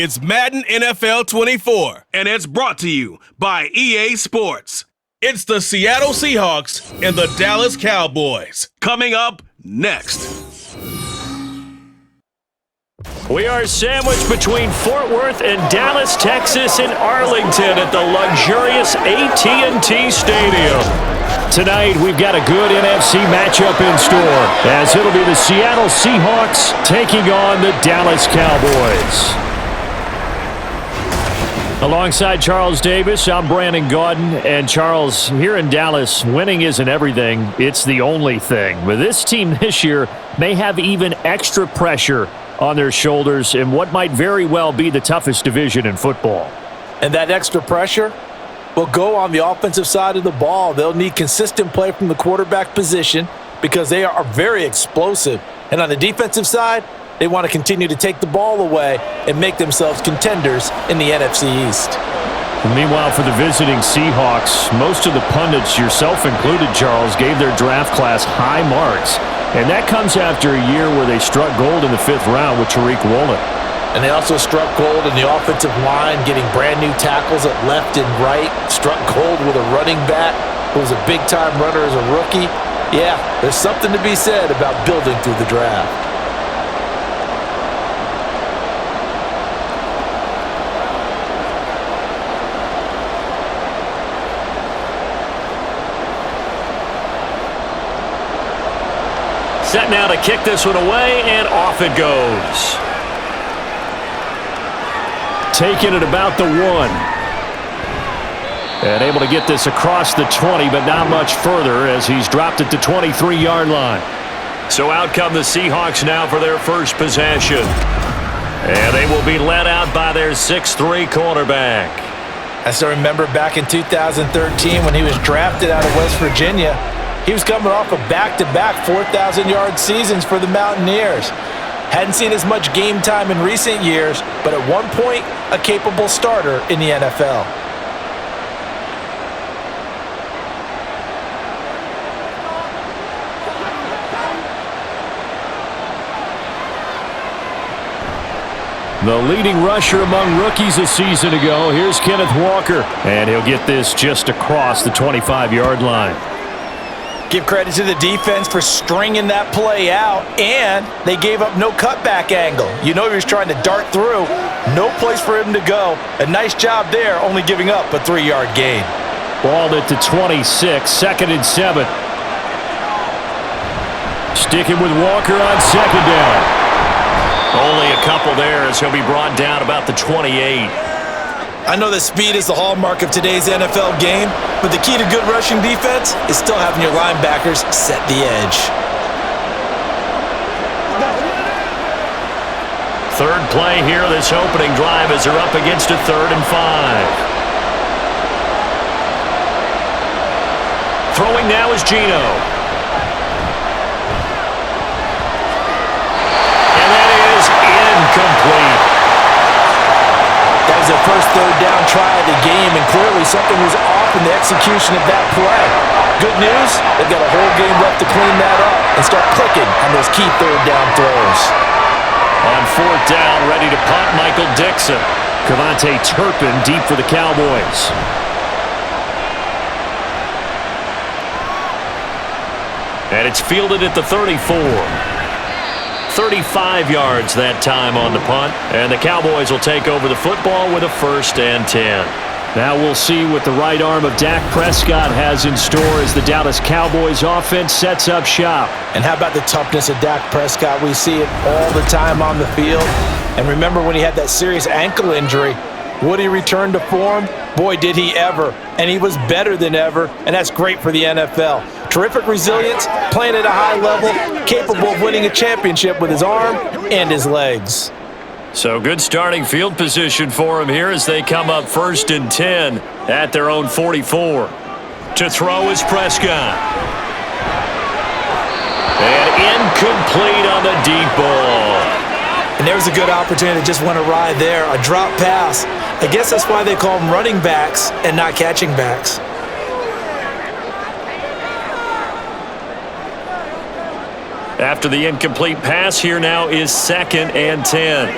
It's Madden NFL 24, and it's brought to you by EA Sports. It's the Seattle Seahawks and the Dallas Cowboys. Coming up next. We are sandwiched between Fort Worth and Dallas, Texas, and Arlington at the luxurious AT&T Stadium. Tonight, we've got a good NFC matchup in store, as it'll be the Seattle Seahawks taking on the Dallas Cowboys. Alongside Charles Davis, I'm Brandon Gaudin. And Charles, here in Dallas, winning isn't everything, it's the only thing. But this team this year may have even extra pressure on their shoulders in what might very well be the toughest division in football. And that extra pressure will go on the offensive side of the ball. They'll need consistent play from the quarterback position because they are very explosive. And on the defensive side, they want to continue to take the ball away and make themselves contenders in the NFC East. Meanwhile, for the visiting Seahawks, most of the pundits, yourself included, Charles, gave their draft class high marks. And that comes after a year where they struck gold in the 5th round with Tariq Woolen. And they also struck gold in the offensive line, getting brand new tackles at left and right. Struck gold with a running back who was a big-time runner as a rookie. Yeah, there's something to be said about building through the draft. Set now to kick this one away, and off it goes. Taking it about the 1. And able to get this across the 20, but not much further as he's dropped it to 23-yard line. So out come the Seahawks now for their first possession. And they will be led out by their 6'3 cornerback. I still remember back in 2013 when he was drafted out of West Virginia. He was coming off of back-to-back 4,000-yard seasons for the Mountaineers. Hadn't seen as much game time in recent years, but at one point, a capable starter in the NFL. The leading rusher among rookies a season ago. Here's Kenneth Walker, and he'll get this just across the 25-yard line. Give credit to the defense for stringing that play out, and they gave up no cutback angle. You know he was trying to dart through. No place for him to go. A nice job there, only giving up a 3-yard gain. Balled it to 26, 2nd and 7. Sticking with Walker on 2nd down. Only a couple there as he'll be brought down about the 28. I know that speed is the hallmark of today's NFL game, but the key to good rushing defense is still having your linebackers set the edge. Third play here, this opening drive as they're up against a 3rd and 5. Throwing now is Geno. And that is incomplete. That was their first 3rd down try of the game, and clearly something was off in the execution of that play. Good news, they've got a whole game left to clean that up and start clicking on those key 3rd down throws. On 4th down, ready to punt, Michael Dixon. Cavante Turpin deep for the Cowboys. And it's fielded at the 34. 35 yards that time on the punt, and the Cowboys will take over the football with a 1st and 10. Now we'll see what the right arm of Dak Prescott has in store as the Dallas Cowboys offense sets up shop. And how about the toughness of Dak Prescott? We see it all the time on the field. And remember when he had that serious ankle injury, would he return to form? Boy, did he ever. And he was better than ever, and that's great for the NFL. Terrific resilience, playing at a high level, capable of winning a championship with his arm and his legs. So good starting field position for him here as they come up 1st and 10 at their own 44. To throw is Prescott. And incomplete on the deep ball. And there was a good opportunity that just went awry there, a drop pass. I guess that's why they call them running backs and not catching backs. After the incomplete pass, here now is 2nd and 10.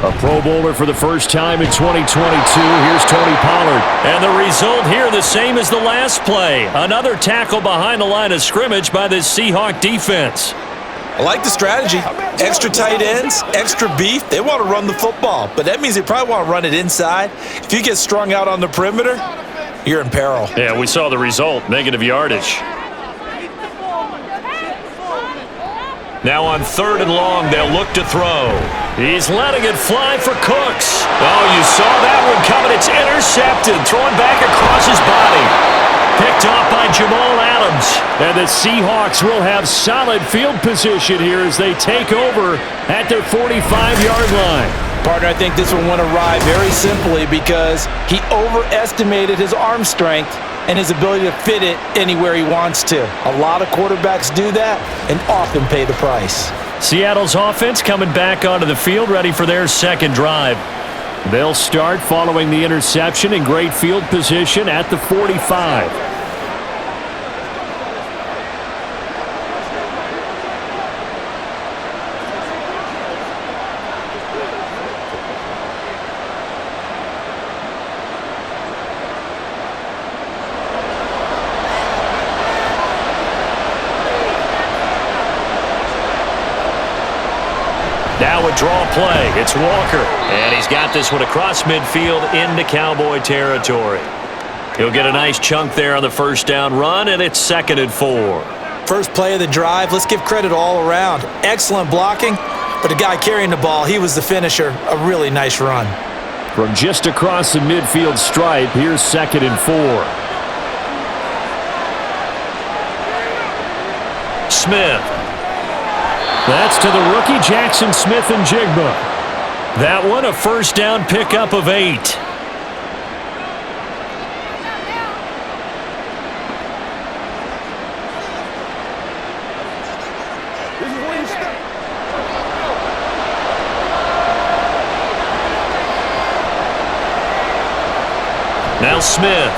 A Pro Bowler for the first time in 2022. Here's Tony Pollard. And the result here the same as the last play. Another tackle behind the line of scrimmage by this Seahawk defense. I like the strategy. Extra tight ends, extra beef. They want to run the football, but that means they probably want to run it inside. If you get strung out on the perimeter, you're in peril. Yeah, we saw the result, negative yardage. Now on 3rd and long, they'll look to throw. He's letting it fly for Cooks. Oh, you saw that one coming. It's intercepted, throwing back across his body. Picked off by Jamal Adams. And the Seahawks will have solid field position here as they take over at their 45-yard line. Partner, I think this one went awry very simply because he overestimated his arm strength and his ability to fit it anywhere he wants to. A lot of quarterbacks do that and often pay the price. Seattle's offense coming back onto the field, ready for their second drive. They'll start following the interception in great field position at the 45. Now a draw play. It's Walker. And he's got this one across midfield into Cowboy territory. He'll get a nice chunk there on the first down run, and it's 2nd and 4. First play of the drive. Let's give credit all around. Excellent blocking, but the guy carrying the ball, he was the finisher. A really nice run. From just across the midfield stripe, here's 2nd and 4. Smith. That's to the rookie, Jackson Smith-Njigba. That one, a first down pickup of 8. Now Smith.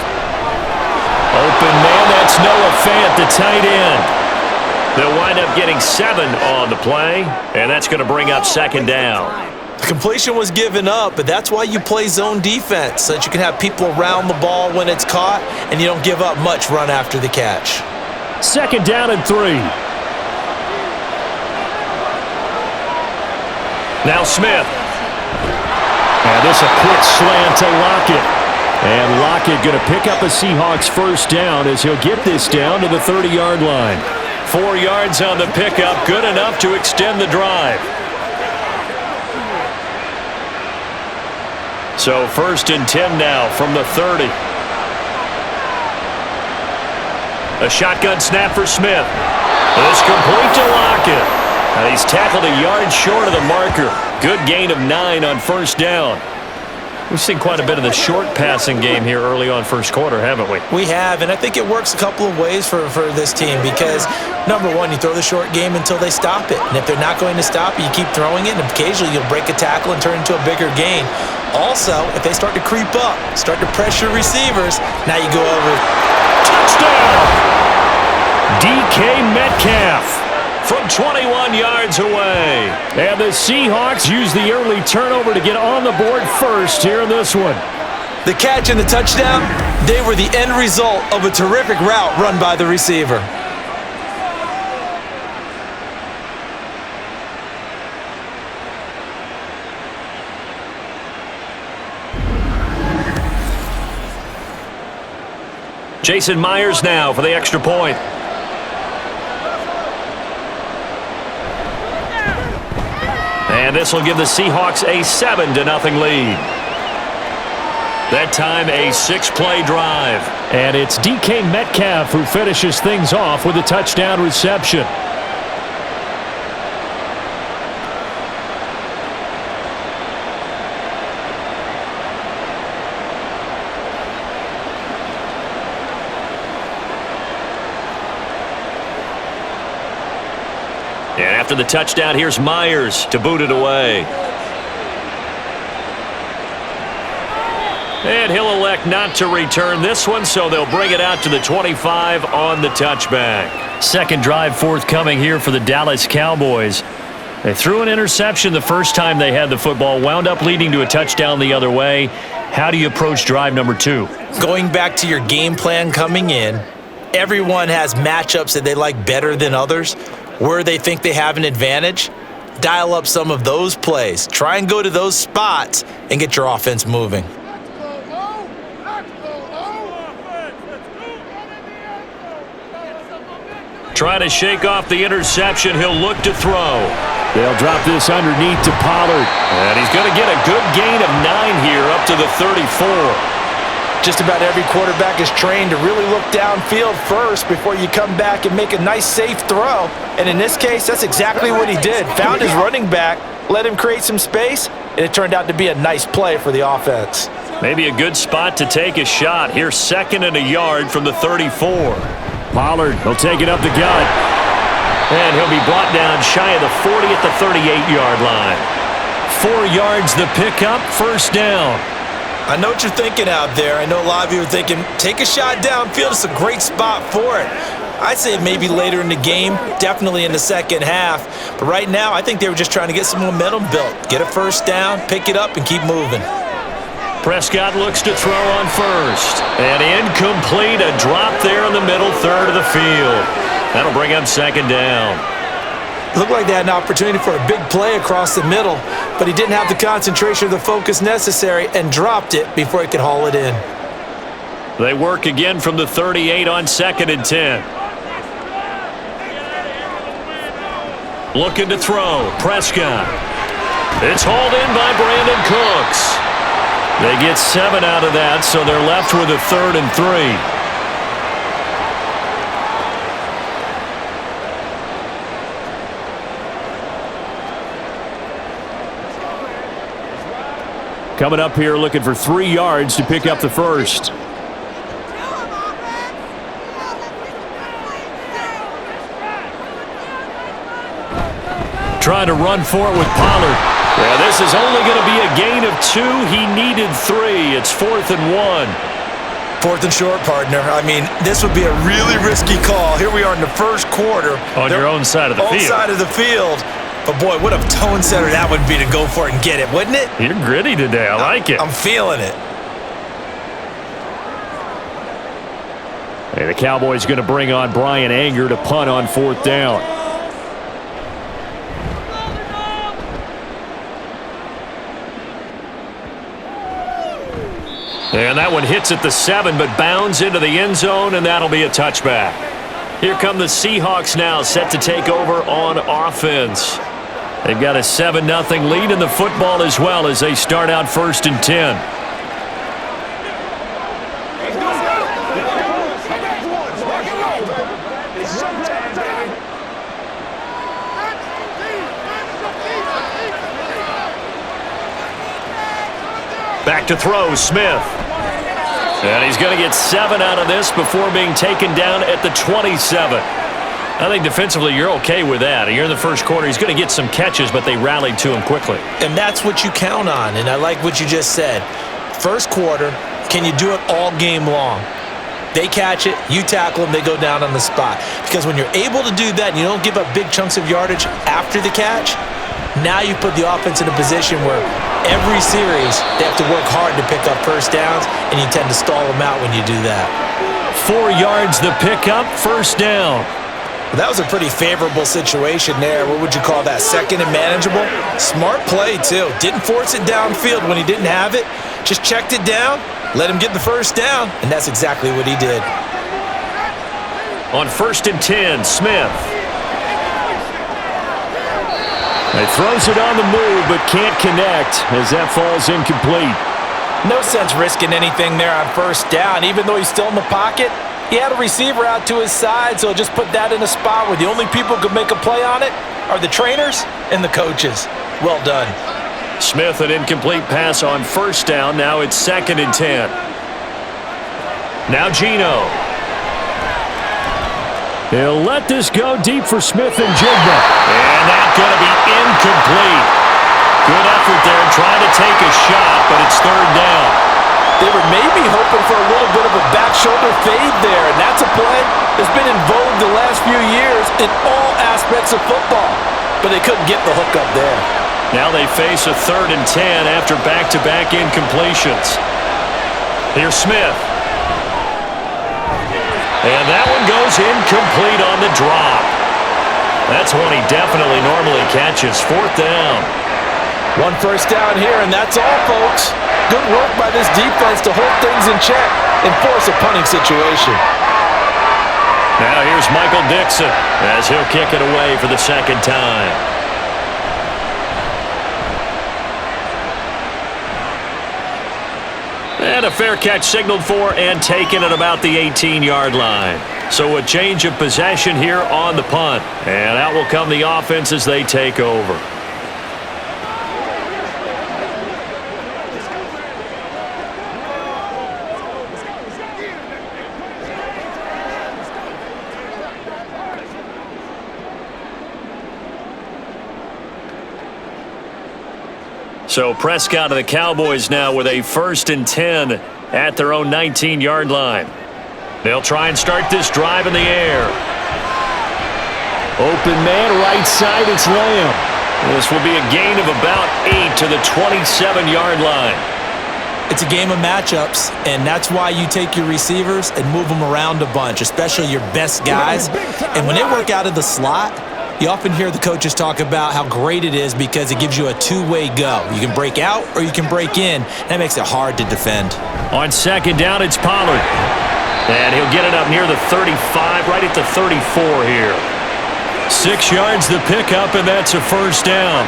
Open man, that's Noah Fant, the tight end. They'll wind up getting 7 on the play, and that's going to bring up 2nd down. The completion was given up, but that's why you play zone defense, so that you can have people around the ball when it's caught, and you don't give up much run after the catch. 2nd down and 3. Now Smith. And this a quick slant to Lockett. And Lockett going to pick up a Seahawks first down as he'll get this down to the 30-yard line. 4 yards on the pickup, good enough to extend the drive. So 1st and 10 now from the 30. A shotgun snap for Smith. It's complete to Lockett. And he's tackled a yard short of the marker. Good gain of 9 on first down. We've seen quite a bit of the short passing game here early on first quarter, haven't we? We have, and I think it works a couple of ways for this team because, number one, you throw the short game until they stop it. And if they're not going to stop it, you keep throwing it, and occasionally you'll break a tackle and turn it into a bigger gain. Also, if they start to creep up, start to pressure receivers, now you go over. Touchdown! DK Metcalf from 21 yards away. And the Seahawks use the early turnover to get on the board first here in this one. The catch and the touchdown, they were the end result of a terrific route run by the receiver. Jason Myers now for the extra point. And this will give the Seahawks a 7-0 lead. That time a 6-play drive. And it's DK Metcalf who finishes things off with a touchdown reception. And after the touchdown, here's Myers to boot it away. And he'll elect not to return this one, so they'll bring it out to the 25 on the touchback. Second drive forthcoming here for the Dallas Cowboys. They threw an interception the first time they had the football, wound up leading to a touchdown the other way. How do you approach drive number 2? Going back to your game plan coming in, everyone has matchups that they like better than others, where they think they have an advantage. Dial up some of those plays. Try and go to those spots and get your offense moving. Trying to shake off the interception. He'll look to throw. They'll drop this underneath to Pollard. And he's going to get a good gain of 9 here up to the 34. Just about every quarterback is trained to really look downfield first before you come back and make a nice, safe throw. And in this case, that's exactly what he did. Found his running back, let him create some space, and it turned out to be a nice play for the offense. Maybe a good spot to take a shot. Here's 2nd and a yard from the 34. Pollard, he'll take it up the gut. And he'll be brought down shy of the 40 at the 38-yard line. 4 yards the pickup, first down. I know what you're thinking out there. I know a lot of you are thinking, take a shot downfield. It's a great spot for it. I'd say maybe later in the game, definitely in the second half. But right now, I think they were just trying to get some momentum built. Get a first down, pick it up, and keep moving. Prescott looks to throw on first. And incomplete, a drop there in the middle third of the field. That'll bring up second down. Looked like they had an opportunity for a big play across the middle, but he didn't have the concentration or the focus necessary and dropped it before he could haul it in. They work again from the 38 on 2nd and 10. Looking to throw, Prescott. It's hauled in by Brandon Cooks. They get 7 out of that, so they're left with a 3rd and 3. Coming up here looking for 3 yards to pick up the first. Trying to run for it with Pollard. Yeah, this is only going to be a gain of 2. He needed 3. It's 4th and 1. 4th and short, partner. I mean, this would be a really risky call. Here we are in the first quarter. On your own side of the field. Own side of the field. But, boy, what a tone setter that would be to go for it and get it, wouldn't it? You're gritty today. I like it. I'm feeling it. Hey, the Cowboys going to bring on Brian Anger to punt on 4th down. And that one hits at the 7, but bounds into the end zone, and that'll be a touchback. Here come the Seahawks now, set to take over on offense. They've got a 7-0 lead in the football as well as they start out 1st and 10. Back to throw, Smith. And he's going to get 7 out of this before being taken down at the 27. I think defensively you're okay with that. You're in the first quarter. He's going to get some catches, but they rallied to him quickly. And that's what you count on, and I like what you just said. First quarter, can you do it all game long? They catch it, you tackle them, they go down on the spot. Because when you're able to do that and you don't give up big chunks of yardage after the catch, now you put the offense in a position where every series they have to work hard to pick up first downs, and you tend to stall them out when you do that. 4 yards the pickup, first down. Well, that was a pretty favorable situation there. What would you call that? 2nd and manageable? Smart play, too. Didn't force it downfield when he didn't have it. Just checked it down, let him get the first down, and that's exactly what he did. On 1st and 10, Smith. He throws it on the move, but can't connect as that falls incomplete. No sense risking anything there on first down. Even though he's still in the pocket, he had a receiver out to his side, so just put that in a spot where the only people who could make a play on it are the trainers and the coaches. Well done. Smith, an incomplete pass on first down. Now it's 2nd and 10. Now Geno. He'll let this go deep for Smith and Jigba. And that's going to be incomplete. Good effort there trying to take a shot, but it's 3rd down. They were maybe hoping for a little bit of a back shoulder fade there, and that's a play that's been in vogue the last few years in all aspects of football. but they couldn't get the hook up there. Now they face a 3rd and 10 after back-to-back incompletions. Here's Smith. And that one goes incomplete on the drop. That's one he definitely normally catches. 4th down. 1 first down here, and that's all, folks. Good work by this defense to hold things in check and force a punting situation. Now here's Michael Dixon as he'll kick it away for the 2nd time. And a fair catch signaled for and taken at about the 18-yard line. So a change of possession here on the punt. And out will come the offense as they take over. So Prescott of the Cowboys now with a 1st and 10 at their own 19-yard line. They'll try and start this drive in the air. Open man, right side, it's Lamb. This will be a gain of about 8 to the 27-yard line. It's a game of matchups, and that's why you take your receivers and move them around a bunch, especially your best guys. And when they work out of the slot, you often hear the coaches talk about how great it is because it gives you a two-way go. You can break out or you can break in. That makes it hard to defend. On 2nd down, it's Pollard. And he'll get it up near the 35, right at the 34 here. 6 yards the pickup, and that's a 1st down.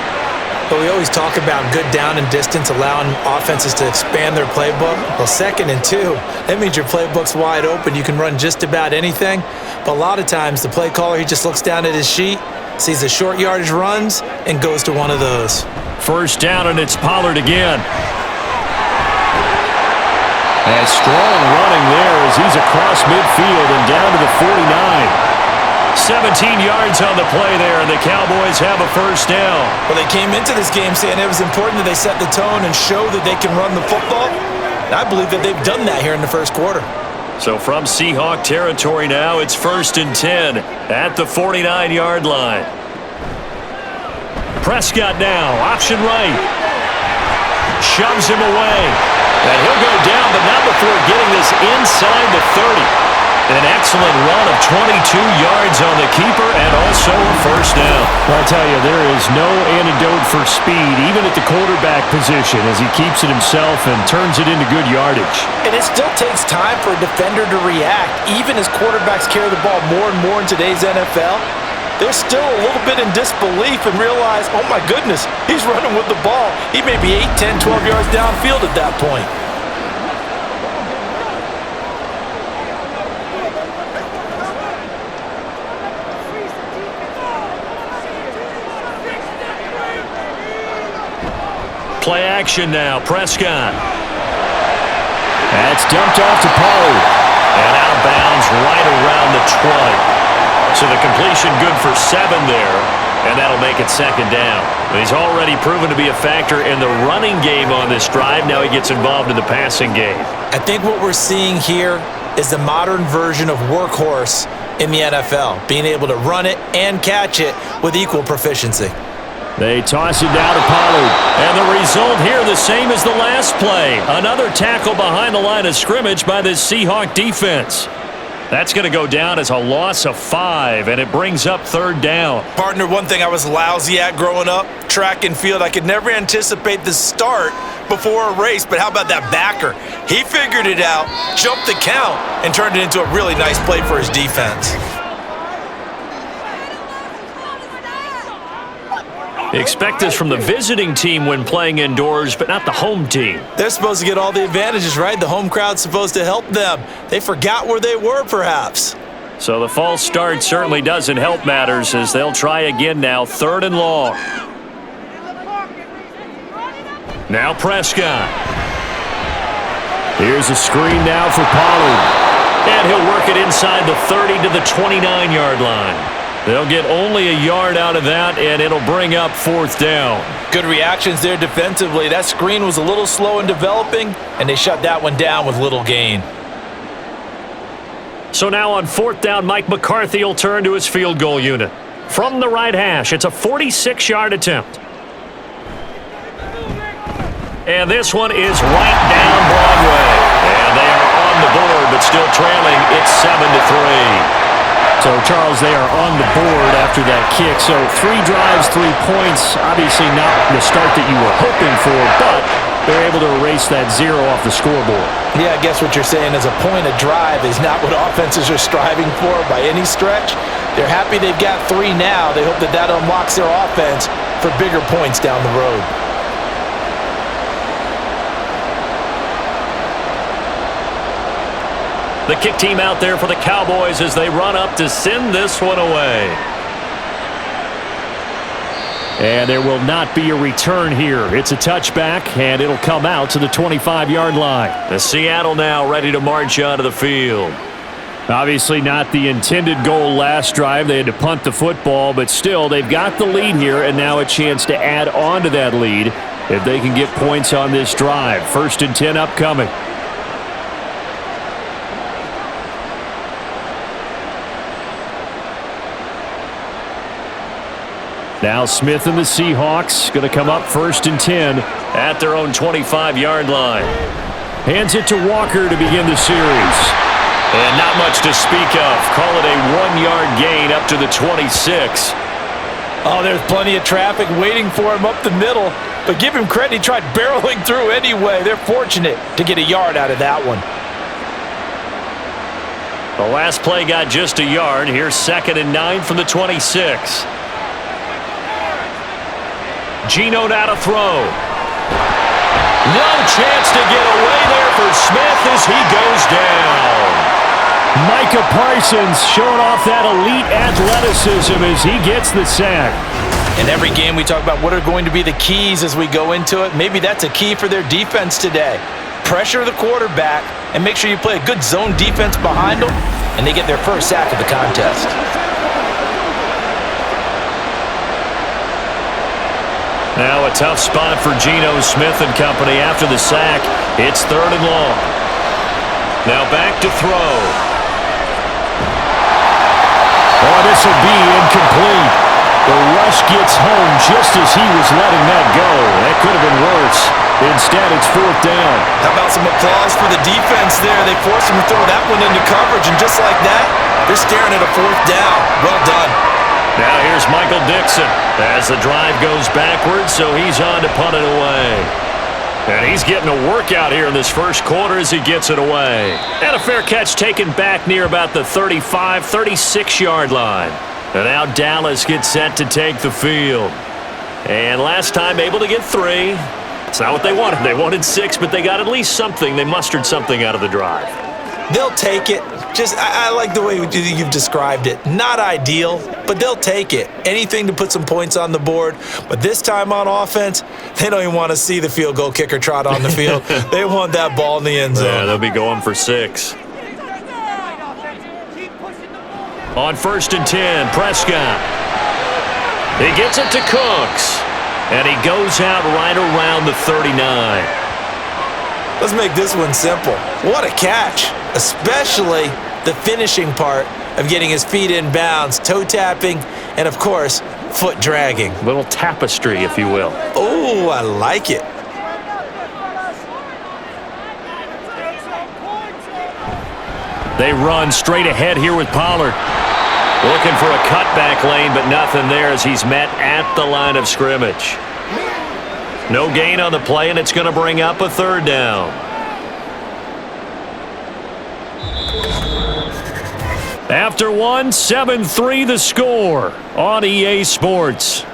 But we always talk about good down and distance, allowing offenses to expand their playbook. Well, 2nd and 2, that means your playbook's wide open. You can run just about anything. But a lot of times, the play caller, he just looks down at his sheet, sees the short yardage runs, and goes to one of those. 1st down, and it's Pollard again. And strong running there as he's across midfield and down to the 49. 17 yards on the play there, and the Cowboys have a 1st down. Well, they came into this game saying it was important that they set the tone and show that they can run the football. I believe that they've done that here in the 1st quarter. So from Seahawk territory now, it's 1st and 10 at the 49-yard line. Prescott now, option right. Shoves him away. And he'll go down, but not before getting this inside the 30. An excellent run of 22 yards on the keeper and also a 1st down. Well, I tell you, there is no antidote for speed, even at the quarterback position, as he keeps it himself and turns it into good yardage. And it still takes time for a defender to react. Even as quarterbacks carry the ball more and more in today's NFL, they're still a little bit in disbelief and realize, oh my goodness, he's running with the ball. He may be 8, 10, 12 yards downfield at that point. Play action now, Prescott. That's dumped off to Pollard. And out of bounds right around the 20. So the completion good for 7 there, and that'll make it 2nd down. He's already proven to be a factor in the running game on this drive. Now he gets involved in the passing game. I think what we're seeing here is the modern version of workhorse in the NFL, being able to run it and catch it with equal proficiency. They toss it down to Pollard. And the result here the same as the last play. Another tackle behind the line of scrimmage by this Seahawk defense. That's going to go down as a loss of 5, and it brings up 3rd down. Partner, one thing I was lousy at growing up, track and field, I could never anticipate the start before a race, but how about that backer? He figured it out, jumped the count, and turned it into a really nice play for his defense. Expect this from the visiting team when playing indoors, but not the home team. They're supposed to get all the advantages, right? The home crowd's supposed to help them. They forgot where they were, perhaps. So the false start certainly doesn't help matters as they'll try again now, 3rd and long. Now Prescott. Here's a screen now for Pollard. And he'll work it inside the 30 to the 29-yard line. They'll get only a yard out of that, and it'll bring up 4th down. Good reactions there defensively. That screen was a little slow in developing, and they shut that one down with little gain. So now on 4th down, Mike McCarthy will turn to his field goal unit. From the right hash, it's a 46-yard attempt. And this one is right down Broadway. And they are on the board, but still trailing. It's 7-3. So, Charles, they are on the board after that kick. So 3 drives, 3 points. Obviously not the start that you were hoping for, but they're able to erase that 0 off the scoreboard. Yeah, I guess what you're saying is a point a drive is not what offenses are striving for by any stretch. They're happy they've got 3 now. They hope that that unlocks their offense for bigger points down the road. The kick team out there for the Cowboys as they run up to send this one away. And there will not be a return here. It's a touchback, and it'll come out to the 25-yard line. The Seattle now ready to march onto the field. Obviously not the intended goal last drive. They had to punt the football, but still, they've got the lead here, and now a chance to add on to that lead if they can get points on this drive. 1st and 10 upcoming. Now Smith and the Seahawks going to come up 1st and 10 at their own 25-yard line. Hands it to Walker to begin the series. And not much to speak of. Call it a 1-yard gain up to the 26. Oh, there's plenty of traffic waiting for him up the middle. But give him credit, he tried barreling through anyway. They're fortunate to get a yard out of that one. The last play got just a yard. Here's 2nd and 9 from the 26. Geno now to throw. No chance to get away there for Smith as he goes down. Micah Parsons showing off that elite athleticism as he gets the sack. In every game we talk about what are going to be the keys as we go into it. Maybe that's a key for their defense today. Pressure the quarterback and make sure you play a good zone defense behind them, and they get their first sack of the contest. Now a tough spot for Geno Smith and company after the sack. It's 3rd and long. Now back to throw. Oh, this will be incomplete. The rush gets home just as he was letting that go. That could have been worse. Instead, it's 4th down. How about some applause for the defense there? They forced him to throw that one into coverage, and just like that, they're staring at a 4th down. Well done. Now here's Michael Dixon as the drive goes backwards, so he's on to punt it away. And he's getting a workout here in this first quarter as he gets it away. And a fair catch taken back near about the 35, 36-yard line. And now Dallas gets set to take the field. And last time able to get 3. It's not what they wanted. They wanted 6, but they got at least something. They mustered something out of the drive. They'll take it. I like the way you've described it. Not ideal, but they'll take it. Anything to put some points on the board. But this time on offense, they don't even want to see the field goal kicker trot on the field. They want that ball in the end zone. Yeah, they'll be going for 6. On 1st and 10, Prescott. He gets it to Cooks. And he goes out right around the 39. Let's make this one simple. What a catch, especially the finishing part of getting his feet in bounds, toe tapping, and of course, foot dragging. Little tapestry, if you will. Oh, I like it. They run straight ahead here with Pollard. Looking for a cutback lane, but nothing there as he's met at the line of scrimmage. No gain on the play, and it's going to bring up a 3rd down. After 1, 7-3 the score on EA Sports.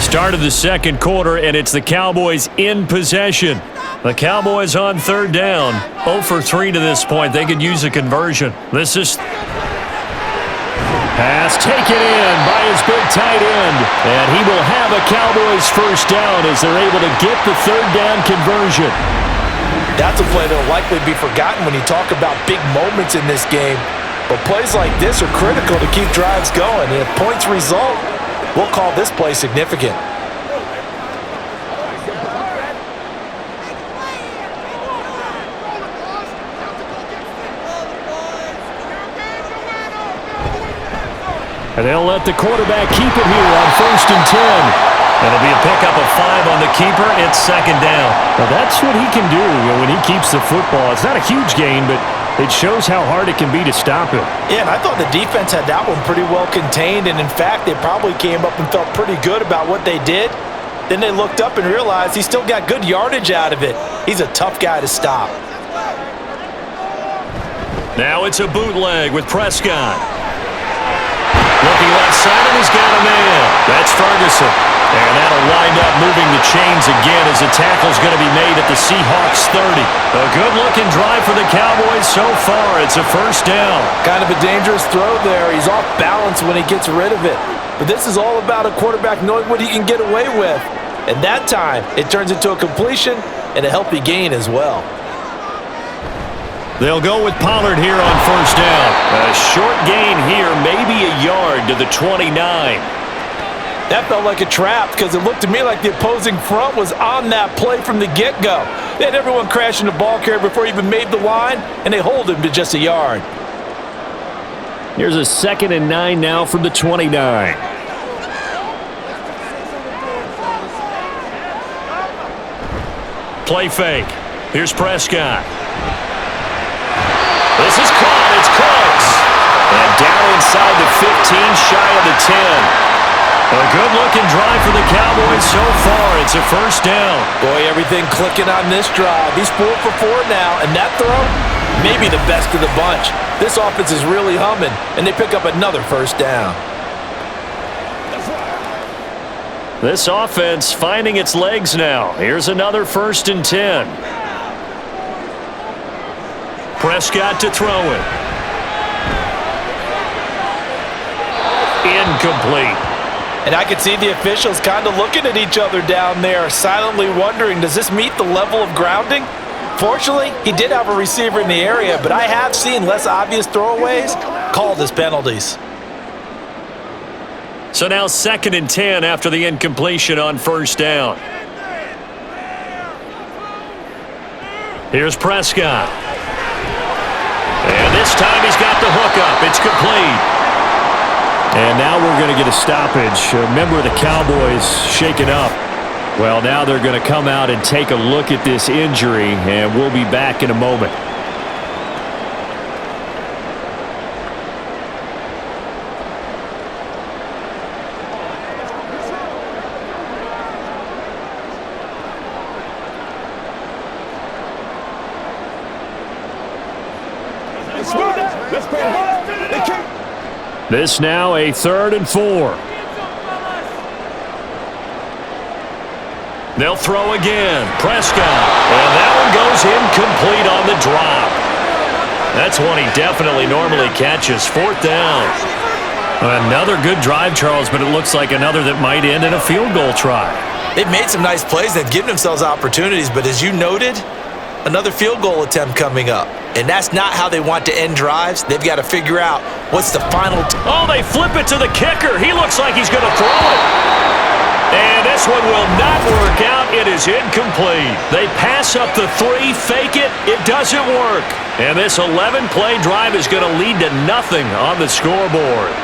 Start of the second quarter, and it's the Cowboys in possession. The Cowboys on 3rd down. 0 for 3 to this point. They could use a conversion. This is pass taken in by his big tight end. And he will have a Cowboys first down as they're able to get the 3rd down conversion. That's a play that will likely be forgotten when you talk about big moments in this game. But plays like this are critical to keep drives going. And if points result, we'll call this play significant. And they'll let the quarterback keep it here on 1st and 10. That'll be a pickup of 5 on the keeper. It's 2nd down. Now that's what he can do when he keeps the football. It's not a huge gain, but it shows how hard it can be to stop him. Yeah, and I thought the defense had that one pretty well contained, and in fact, they probably came up and felt pretty good about what they did. Then they looked up and realized he still got good yardage out of it. He's a tough guy to stop. Now it's a bootleg with Prescott. Looking left side, and he's got a man. That's Ferguson. And that'll wind up moving the chains again as the tackle's going to be made at the Seahawks 30. A good-looking drive for the Cowboys so far. It's a 1st down. Kind of a dangerous throw there. He's off balance when he gets rid of it. But this is all about a quarterback knowing what he can get away with. And that time, it turns into a completion and a healthy gain as well. They'll go with Pollard here on 1st down. A short gain here, maybe a yard to the 29. That felt like a trap because it looked to me like the opposing front was on that play from the get-go. They had everyone crashing the ball carrier before he even made the line, and they hold him to just a yard. Here's a 2nd and 9 now from the 29. Play fake. Here's Prescott. This is caught. It's close. And down inside the 15, shy of the 10. A good-looking drive for the Cowboys so far. It's a 1st down. Boy, everything clicking on this drive. He's 4 for 4 now, and that throw, maybe the best of the bunch. This offense is really humming, and they pick up another 1st down. This offense finding its legs now. Here's another 1st and 10. Prescott to throw it. Incomplete. And I could see the officials kind of looking at each other down there, silently wondering, does this meet the level of grounding? Fortunately, he did have a receiver in the area, but I have seen less obvious throwaways called as penalties. So now 2nd and 10 after the incompletion on 1st down. Here's Prescott. And this time he's got the hook up. It's complete. And now we're going to get a stoppage. A member of the Cowboys shaken up. Well, now they're going to come out and take a look at this injury, and we'll be back in a moment. This now a 3rd and 4. They'll throw again. Prescott. And that one goes incomplete on the drop. That's one he definitely normally catches. 4th down. Another good drive, Charles, but it looks like another that might end in a field goal try. They've made some nice plays. They've given themselves opportunities, but as you noted, another field goal attempt coming up. And that's not how they want to end drives. They've got to figure out what's the final. Oh, they flip it to the kicker. He looks like he's going to throw it. And this one will not work out. It is incomplete. They pass up the 3, fake it. It doesn't work. And this 11-play drive is going to lead to nothing on the scoreboard.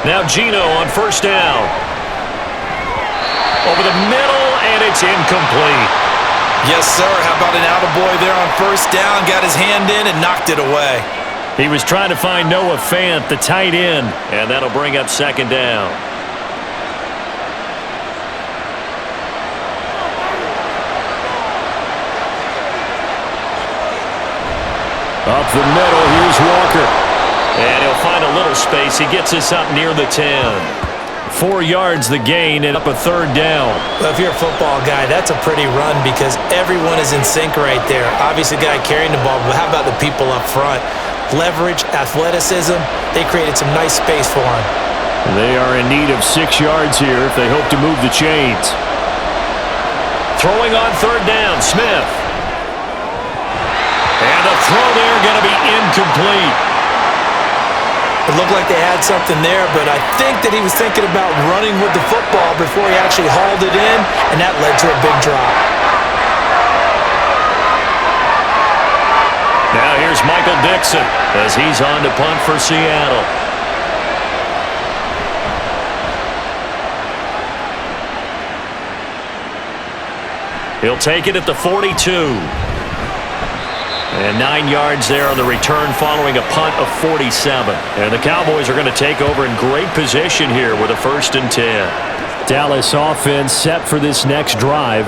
Now Gino on 1st down. Over the middle, and it's incomplete. Yes, sir. How about an attaboy there on 1st down? Got his hand in and knocked it away. He was trying to find Noah Fant, the tight end, and that'll bring up 2nd down. Up the middle, here's Walker. And he'll find a little space. He gets us up near the 10. 4 yards the gain and up a 3rd down. Well, if you're a football guy, that's a pretty run because everyone is in sync right there. Obviously, the guy carrying the ball, but how about the people up front? Leverage, athleticism, they created some nice space for him. They are in need of 6 yards here if they hope to move the chains. Throwing on 3rd down, Smith. And the throw there going to be incomplete. It looked like they had something there, but I think that he was thinking about running with the football before he actually hauled it in, and that led to a big drop. Now here's Michael Dixon as he's on to punt for Seattle. He'll take it at the 42. And 9 yards there on the return following a punt of 47. And the Cowboys are going to take over in great position here with a 1st and 10. Dallas offense set for this next drive.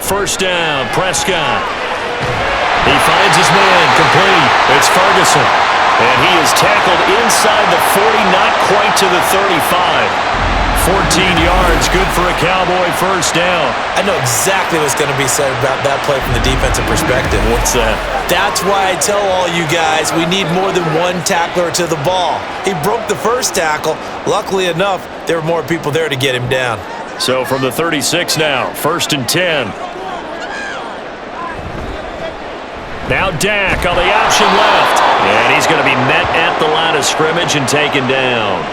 First down, Prescott. He finds his man, complete. It's Ferguson. And he is tackled inside the 40, not quite to the 35. 14 yards, good for a Cowboy first down. I know exactly what's going to be said about that play from the defensive perspective. What's that? That's why I tell all you guys we need more than one tackler to the ball. He broke the first tackle. Luckily enough, there were more people there to get him down. So from the 36 now, 1st and 10. Now Dak on the option left. And he's going to be met at the line of scrimmage and taken down.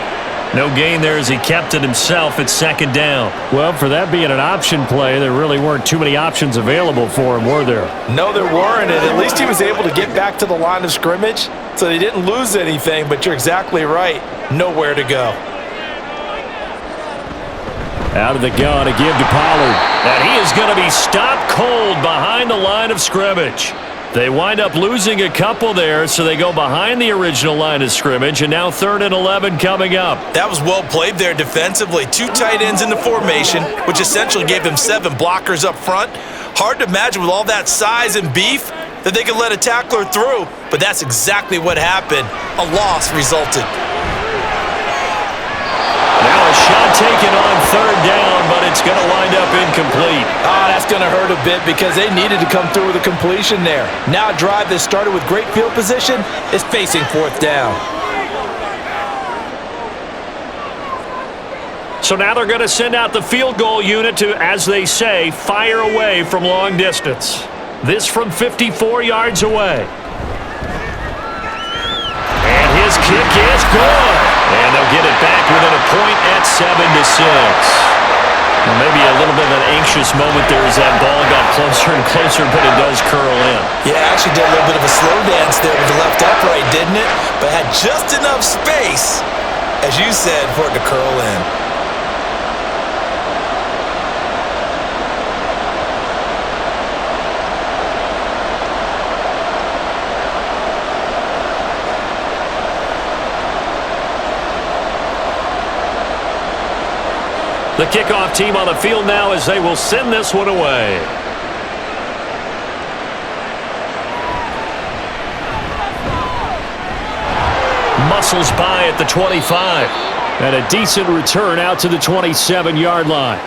No gain there as he kept it himself at 2nd down. Well, for that being an option play, there really weren't too many options available for him, were there? No, there weren't, and at least he was able to get back to the line of scrimmage, so they didn't lose anything, but you're exactly right. Nowhere to go. Out of the gun to give to Pollard. And he is going to be stopped cold behind the line of scrimmage. They wind up losing a couple there, so they go behind the original line of scrimmage, and now 3rd and 11 coming up. That was well played there defensively. 2 tight ends in the formation, which essentially gave them 7 blockers up front. Hard to imagine with all that size and beef that they could let a tackler through, but that's exactly what happened. A loss resulted. Now a shot taken on 3rd down, but it's going to wind up incomplete. That's going to hurt a bit because they needed to come through with a completion there. Now a drive that started with great field position is facing 4th down. So now they're going to send out the field goal unit to, as they say, fire away from long distance. This from 54 yards away. And his kick is good. And they'll get it back within a point at 7-6. Well, maybe a little bit of an anxious moment there as that ball got closer and closer, but it does curl in. Yeah, actually did a little bit of a slow dance there with the left upright, didn't it? But had just enough space, as you said, for it to curl in. The kickoff team on the field now as they will send this one away. Muscles by at the 25. And a decent return out to the 27-yard line.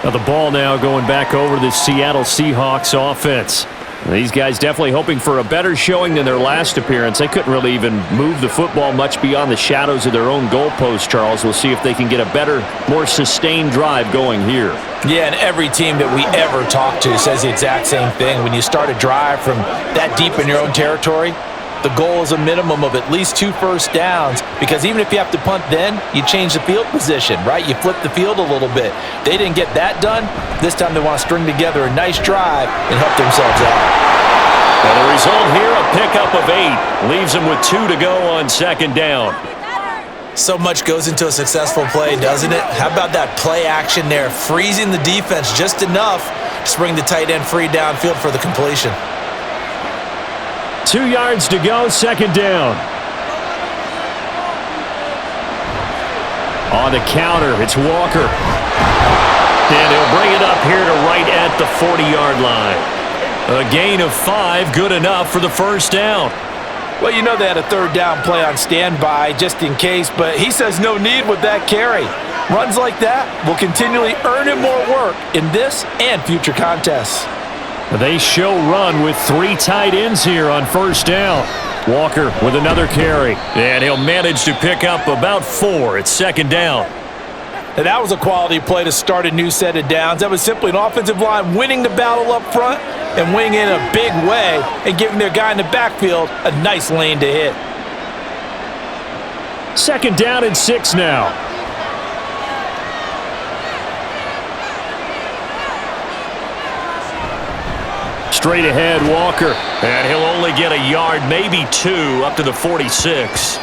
Now the ball now going back over to the Seattle Seahawks offense. These guys definitely hoping for a better showing than their last appearance. They couldn't really even move the football much beyond the shadows of their own goalpost, Charles. We'll see if they can get a better, more sustained drive going here. Yeah, and every team that we ever talk to says the exact same thing. When you start a drive from that deep in your own territory, the goal is a minimum of at least 2 first downs, because even if you have to punt then, you change the field position, right? You flip the field a little bit. They didn't get that done. This time they want to string together a nice drive and help themselves out. And the result here, a pickup of 8. Leaves them with 2 to go on 2nd down. So much goes into a successful play, doesn't it? How about that play action there, freezing the defense just enough to bring the tight end free downfield for the completion. 2 yards to go, 2nd down. On the counter, it's Walker. And he'll bring it up here to right at the 40-yard line. A gain of 5, good enough for the first down. Well, you know they had a 3rd down play on standby just in case, but he says no need with that carry. Runs like that will continually earn him more work in this and future contests. They show run with 3 tight ends here on first down. Walker with another carry. And he'll manage to pick up about 4 at second down. Now that was a quality play to start a new set of downs. That was simply an offensive line winning the battle up front and winning in a big way and giving their guy in the backfield a nice lane to hit. Second down and 6 now. Straight ahead, Walker. And he'll only get a yard, maybe 2, up to the 46.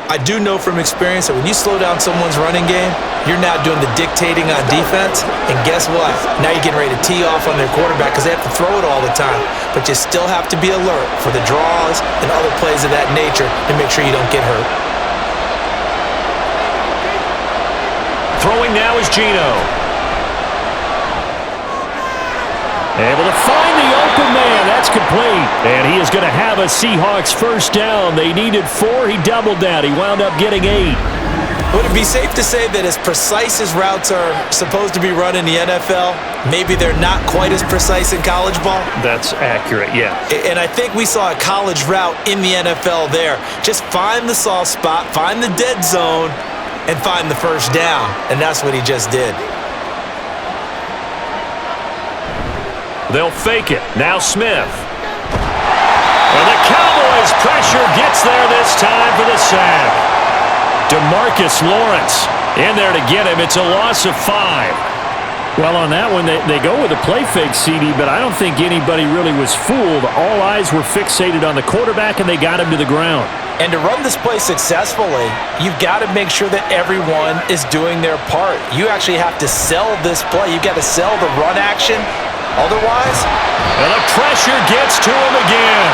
I do know from experience that when you slow down someone's running game, you're now doing the dictating on defense. And guess what? Now you're getting ready to tee off on their quarterback because they have to throw it all the time. But you still have to be alert for the draws and other plays of that nature to make sure you don't get hurt. Throwing now is Geno. Able to find the open man. That's complete. And he is going to have a Seahawks first down. They needed 4. He doubled that. He wound up getting 8. Would it be safe to say that as precise as routes are supposed to be run in the NFL, maybe they're not quite as precise in college ball? That's accurate, yeah. And I think we saw a college route in the NFL there. Just find the soft spot, find the dead zone, and find the first down. And that's what he just did. They'll fake it. Now Smith. And the Cowboys pressure gets there this time for the sack. DeMarcus Lawrence in there to get him. It's a loss of 5. Well, on that one, they go with a play fake, CD, but I don't think anybody really was fooled. All eyes were fixated on the quarterback, and they got him to the ground. And to run this play successfully, you've got to make sure that everyone is doing their part. You actually have to sell this play. You've got to sell the run action. Otherwise, and the pressure gets to him again.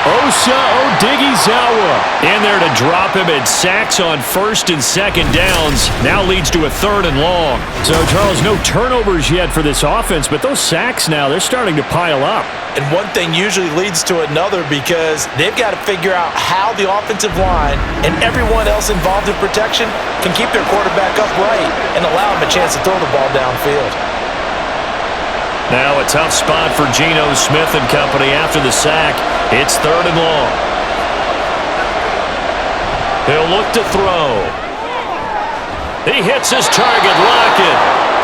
Osa Odighizuwa in there to drop him, and sacks on first and second downs. Now leads to a 3rd and long. So, Charles, no turnovers yet for this offense, but those sacks now, they're starting to pile up. And one thing usually leads to another because they've got to figure out how the offensive line and everyone else involved in protection can keep their quarterback upright and allow him a chance to throw the ball downfield. Now a tough spot for Geno Smith and company after the sack. It's 3rd and long. He'll look to throw. He hits his target, Lockett.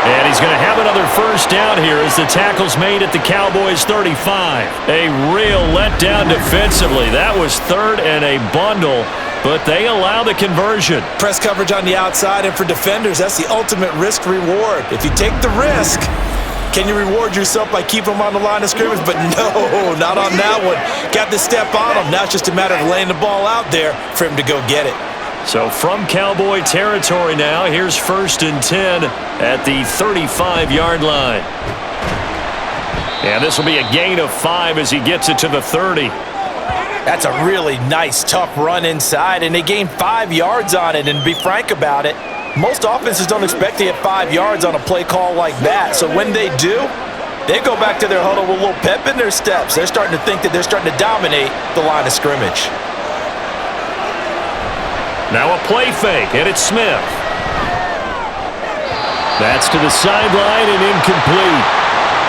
And he's going to have another first down here as the tackle's made at the Cowboys' 35. A real letdown defensively. That was 3rd and a bundle, but they allow the conversion. Press coverage on the outside, and for defenders, that's the ultimate risk-reward. If you take the risk, can you reward yourself by keeping them on the line of scrimmage? But no, not on that one. Got to step on them. Now it's just a matter of laying the ball out there for him to go get it. So from Cowboy territory now, here's 1st and 10 at the 35-yard line. And this will be a gain of 5 as he gets it to the 30. That's a really nice, tough run inside, and they gained 5 yards on it. And to be frank about it, most offenses don't expect to get 5 yards on a play call like that. So when they do, they go back to their huddle with a little pep in their steps. They're starting to think that they're starting to dominate the line of scrimmage. Now a play fake, and it's Smith. That's to the sideline and incomplete.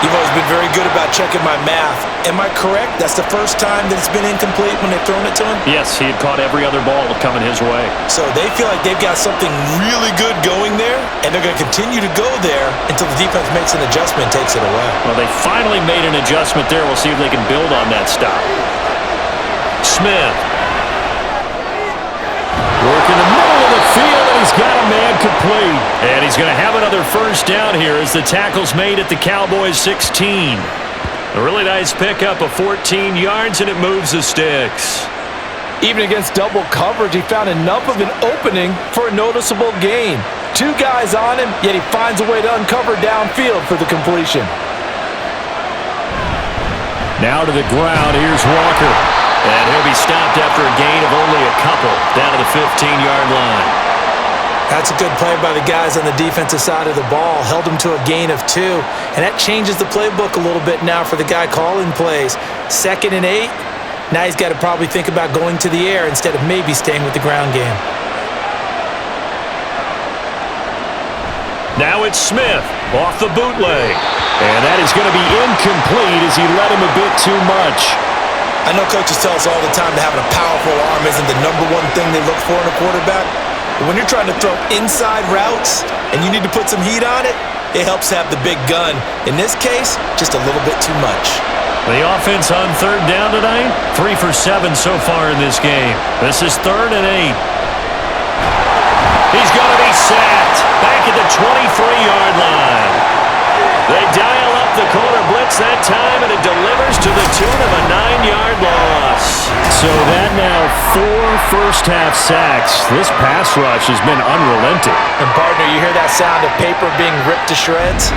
You've always been very good about checking my math. Am I correct? That's the first time that it's been incomplete when they've thrown it to him? Yes, he had caught every other ball coming his way. So they feel like they've got something really good going there, and they're going to continue to go there until the defense makes an adjustment and takes it away. Well, they finally made an adjustment there. We'll see if they can build on that stop. Smith. Working the middle of the field, and he's got a man complete. And he's going to have another first down here as the tackle's made at the Cowboys' 16. A really nice pickup of 14 yards, and it moves the sticks. Even against double coverage, he found enough of an opening for a noticeable gain. 2 guys on him, yet he finds a way to uncover downfield for the completion. Now to the ground, here's Walker. And he'll be stopped after a gain of only a couple down to the 15-yard line. That's a good play by the guys on the defensive side of the ball. Held him to a gain of 2. And that changes the playbook a little bit now for the guy calling plays. 2nd and 8. Now he's got to probably think about going to the air instead of maybe staying with the ground game. Now it's Smith off the bootleg. And that is going to be incomplete as he led him a bit too much. I know coaches tell us all the time that having a powerful arm isn't the number one thing they look for in a quarterback. But when you're trying to throw inside routes and you need to put some heat on it, it helps to have the big gun. In this case, just a little bit too much. The offense on third down tonight, 3 for 7 so far in this game. This is 3rd and 8. He's going to be sacked back at the 23-yard line. They dial up the corner blitz that time, and it delivers to the tune of a 9-yard loss. So that now 4 first-half sacks. This pass rush has been unrelenting. And partner, you hear that sound of paper being ripped to shreds?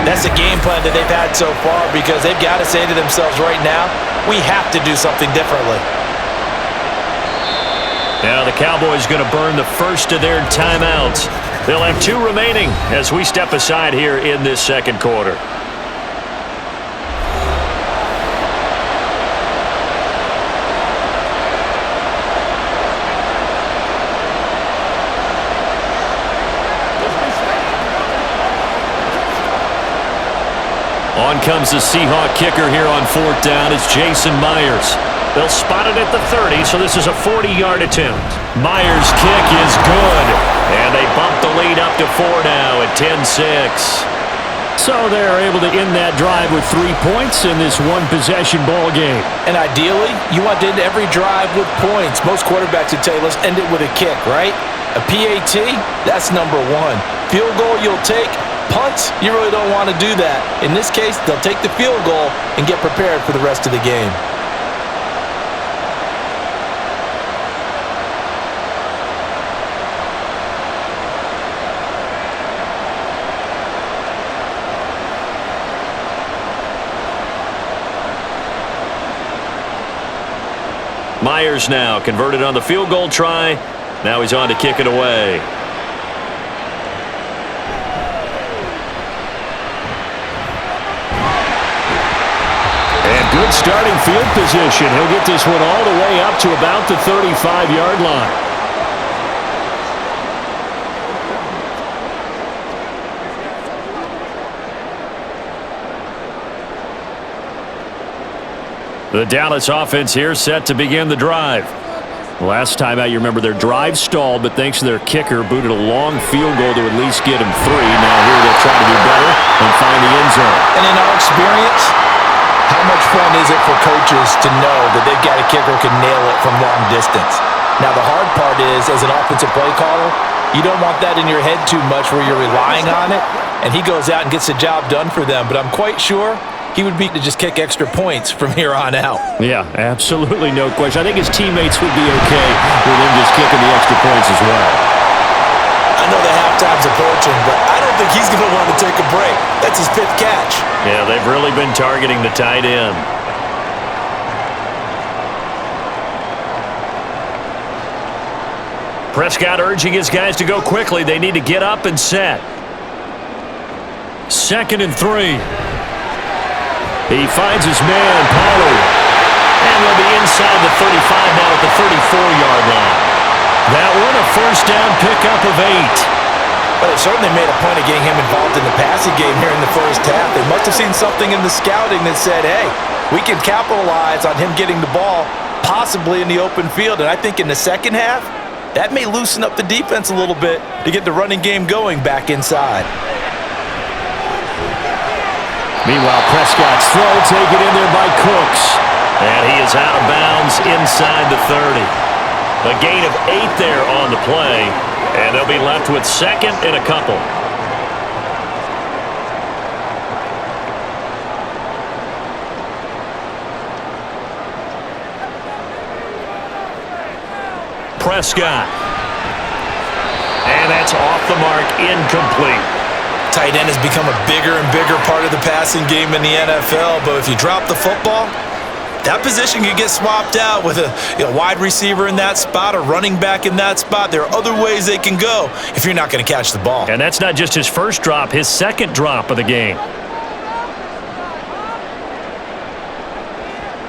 That's the game plan that they've had so far, because they've got to say to themselves right now, we have to do something differently. Now the Cowboys going to burn the first of their timeouts. They'll have 2 remaining as we step aside here in this second quarter. On comes the Seahawk kicker here on 4th down. It's Jason Myers. They'll spot it at the 30, so this is a 40-yard attempt. Myers' kick is good, and they bump the lead up to 4 now at 10-6. So they're able to end that drive with 3 points in this one-possession ball game. And ideally, you want to end every drive with points. Most quarterbacks would tell you, let's end it with a kick, right? A PAT, that's number 1. Field goal you'll take. Punts, you really don't want to do that. In this case, they'll take the field goal and get prepared for the rest of the game. Myers now converted on the field goal try. Now he's on to kick it away. And good starting field position. He'll get this one all the way up to about the 35-yard line. The Dallas offense here set to begin the drive. Last time out, you remember their drive stalled, but thanks to their kicker, booted a long field goal to at least get him 3. Now here they'll try to do better and find the end zone. And in our experience, how much fun is it for coaches to know that they've got a kicker who can nail it from long distance? Now the hard part is, as an offensive play caller, you don't want that in your head too much where you're relying on it, and he goes out and gets the job done for them. But I'm quite sure he would be to just kick extra points from here on out. Yeah, absolutely no question. I think his teammates would be okay with him just kicking the extra points as well. I know the halftime's approaching, but I don't think he's going to want to take a break. That's his 5th catch. Yeah, they've really been targeting the tight end. Prescott urging his guys to go quickly. They need to get up and set. 2nd and 3. He finds his man, Pollard. And they'll be inside the 35 now at the 34-yard line. That one a first down pickup of 8. But they certainly made a point of getting him involved in the passing game here in the first half. They must have seen something in the scouting that said, hey, we can capitalize on him getting the ball possibly in the open field. And I think in the second half, that may loosen up the defense a little bit to get the running game going back inside. Meanwhile, Prescott's throw taken in there by Cooks. And he is out of bounds inside the 30. A gain of 8 there on the play. And they'll be left with 2nd and a couple. Prescott. And that's off the mark, incomplete. Tight end has become a bigger and bigger part of the passing game in the NFL, but if you drop the football, that position can get swapped out with a wide receiver in that spot, a running back in that spot. There are other ways they can go if you're not going to catch the ball. And that's not just his first drop, his 2nd drop of the game.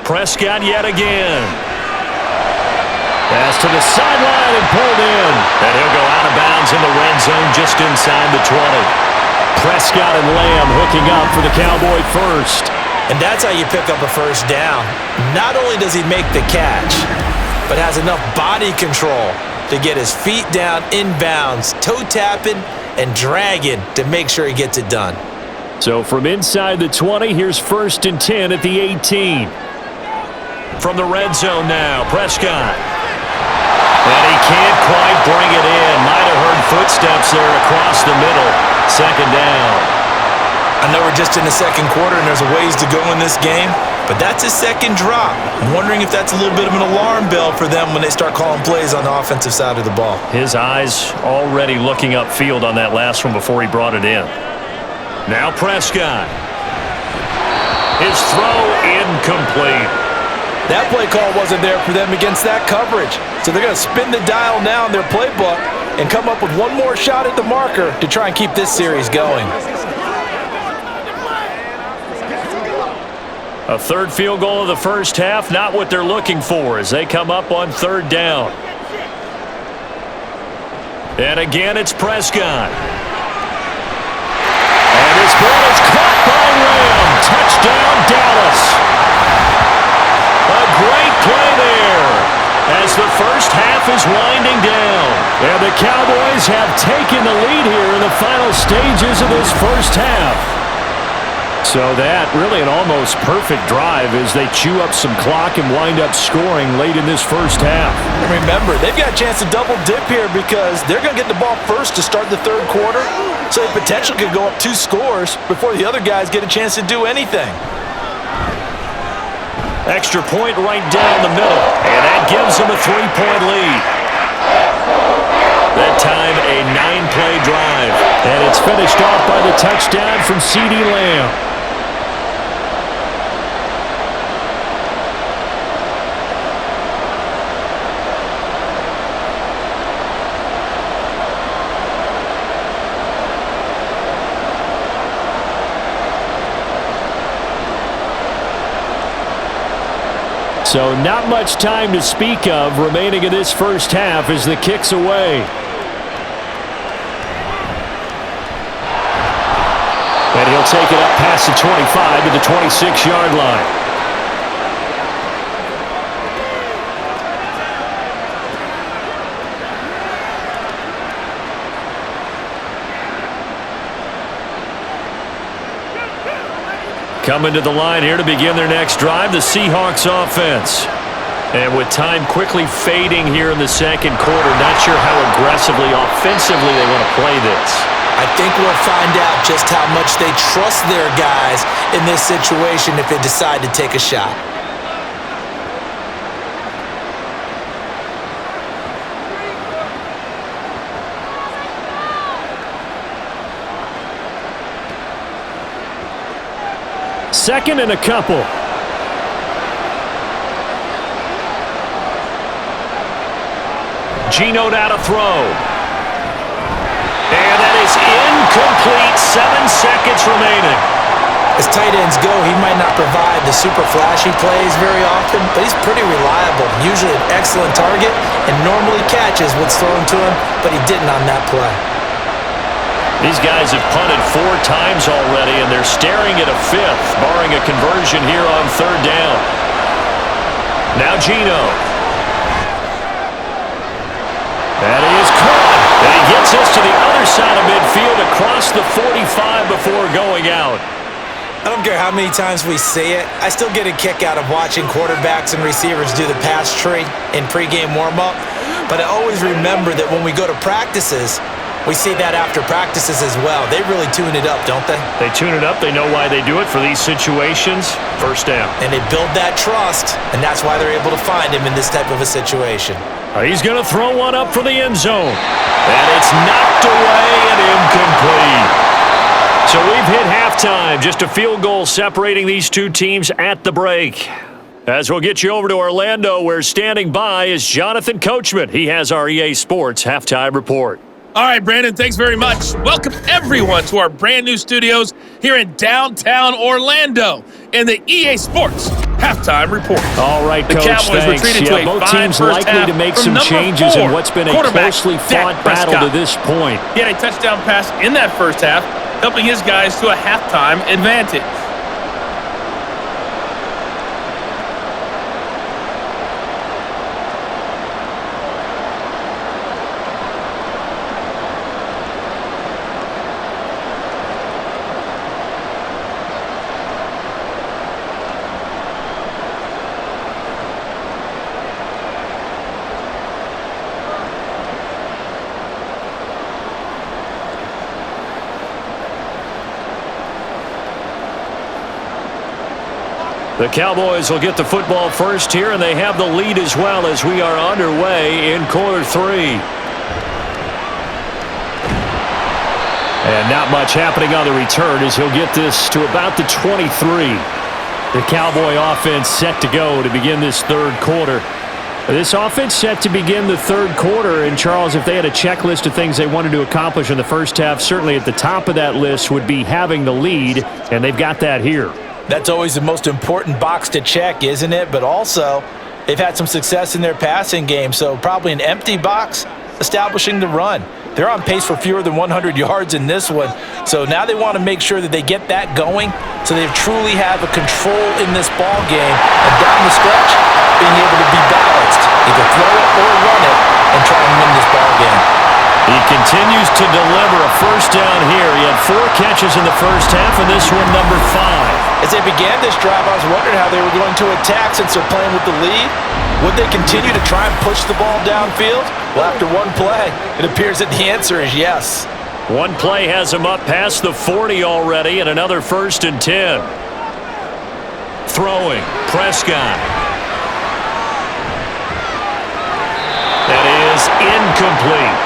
Prescott yet again. Pass to the sideline and pulled in. And he'll go out of bounds in the red zone just inside the 20. Prescott and Lamb hooking up for the Cowboy first. And that's how you pick up a first down. Not only does he make the catch, but has enough body control to get his feet down inbounds, toe tapping and dragging to make sure he gets it done. So from inside the 20, here's 1st and 10 at the 18. From the red zone now, Prescott. And he can't quite bring it in. Might have heard footsteps there across the middle. 2nd down. I know we're just in the 2nd quarter and there's a ways to go in this game, but that's his 2nd drop. I'm wondering if that's a little bit of an alarm bell for them when they start calling plays on the offensive side of the ball. His eyes already looking upfield on that last one before he brought it in. Now Prescott. His throw incomplete. That play call wasn't there for them against that coverage. So they're going to spin the dial now in their playbook and come up with one more shot at the marker to try and keep this series going. A 3rd field goal of the first half, not what they're looking for as they come up on 3rd down. And again, it's Prescott. And his ball is caught by Lamb. Touchdown, Dallas. A great play there as the first half is winding down. And the Cowboys have taken the lead here in the final stages of this first half. So that really an almost perfect drive as they chew up some clock and wind up scoring late in this first half. And remember, they've got a chance to double dip here because they're going to get the ball first to start the 3rd quarter. So they potentially could go up 2 scores before the other guys get a chance to do anything. Extra point right down the middle, and that gives them a 3-point lead. That time a 9-play drive, and it's finished off by the touchdown from CeeDee Lamb. So not much time to speak of remaining in this first half as the kick's away. And he'll take it up past the 25 to the 26-yard line. Coming to the line here to begin their next drive, the Seahawks offense. And with time quickly fading here in the 2nd quarter, not sure how aggressively, offensively they want to play this. I think we'll find out just how much they trust their guys in this situation if they decide to take a shot. Second and a couple. Geno now to throw. And that is incomplete. 7 seconds remaining. As tight ends go, he might not provide the super flashy plays very often, but he's pretty reliable. Usually an excellent target and normally catches what's thrown to him, but he didn't on that play. These guys have punted 4 times already, and they're staring at a 5th, barring a conversion here on 3rd down. Now Geno. And he is caught. And he gets us to the other side of midfield across the 45 before going out. I don't care how many times we see it. I still get a kick out of watching quarterbacks and receivers do the pass tree in pregame warm-up. But I always remember that when we go to practices, we see that after practices as well. They really tune it up, don't they? They tune it up. They know why they do it for these situations. First down. And they build that trust, and that's why they're able to find him in this type of a situation. He's going to throw one up for the end zone. And it's knocked away and incomplete. So we've hit halftime. Just a field goal separating these two teams at the break. As we'll get you over to Orlando, where standing by is Jonathan Coachman. He has our EA Sports Halftime Report. All right, Brandon, thanks very much. Welcome, everyone, to our brand new studios here in downtown Orlando in the EA Sports Halftime Report. All right, the Coach, Cowboys thanks. retreated to a both fine teams first likely half to make from some number changes 4, in what's been a closely fought battle to this point. He had a touchdown pass in that first half. helping his guys to a halftime advantage. The Cowboys will get the football first here, and they have the lead as well as we are underway in quarter 3. And not much happening on the return as he'll get this to about the 23. The Cowboy offense set to go to begin this third quarter. This offense set to begin the third quarter, and Charles, if they had a checklist of things they wanted to accomplish in the first half, certainly at the top of that list would be having the lead, and they've got that here. That's always the most important box to check, isn't it? But also, they've had some success in their passing game, so probably an empty box establishing the run. They're on pace for fewer than 100 yards in this one, so now they want to make sure that they get that going so they truly have a control in this ball game, and down the stretch, being able to be balanced, either throw it or run it, and try and win this ball game. He continues to deliver a first down here. He had 4 catches in the first half, and this one number 5. As they began this drive, I was wondering how they were going to attack since they're playing with the lead. Would they continue to try and push the ball downfield? Well, after one play, it appears that the answer is yes. One play has him up past the 40 already, and another 1st and 10. Throwing, Prescott. That is incomplete.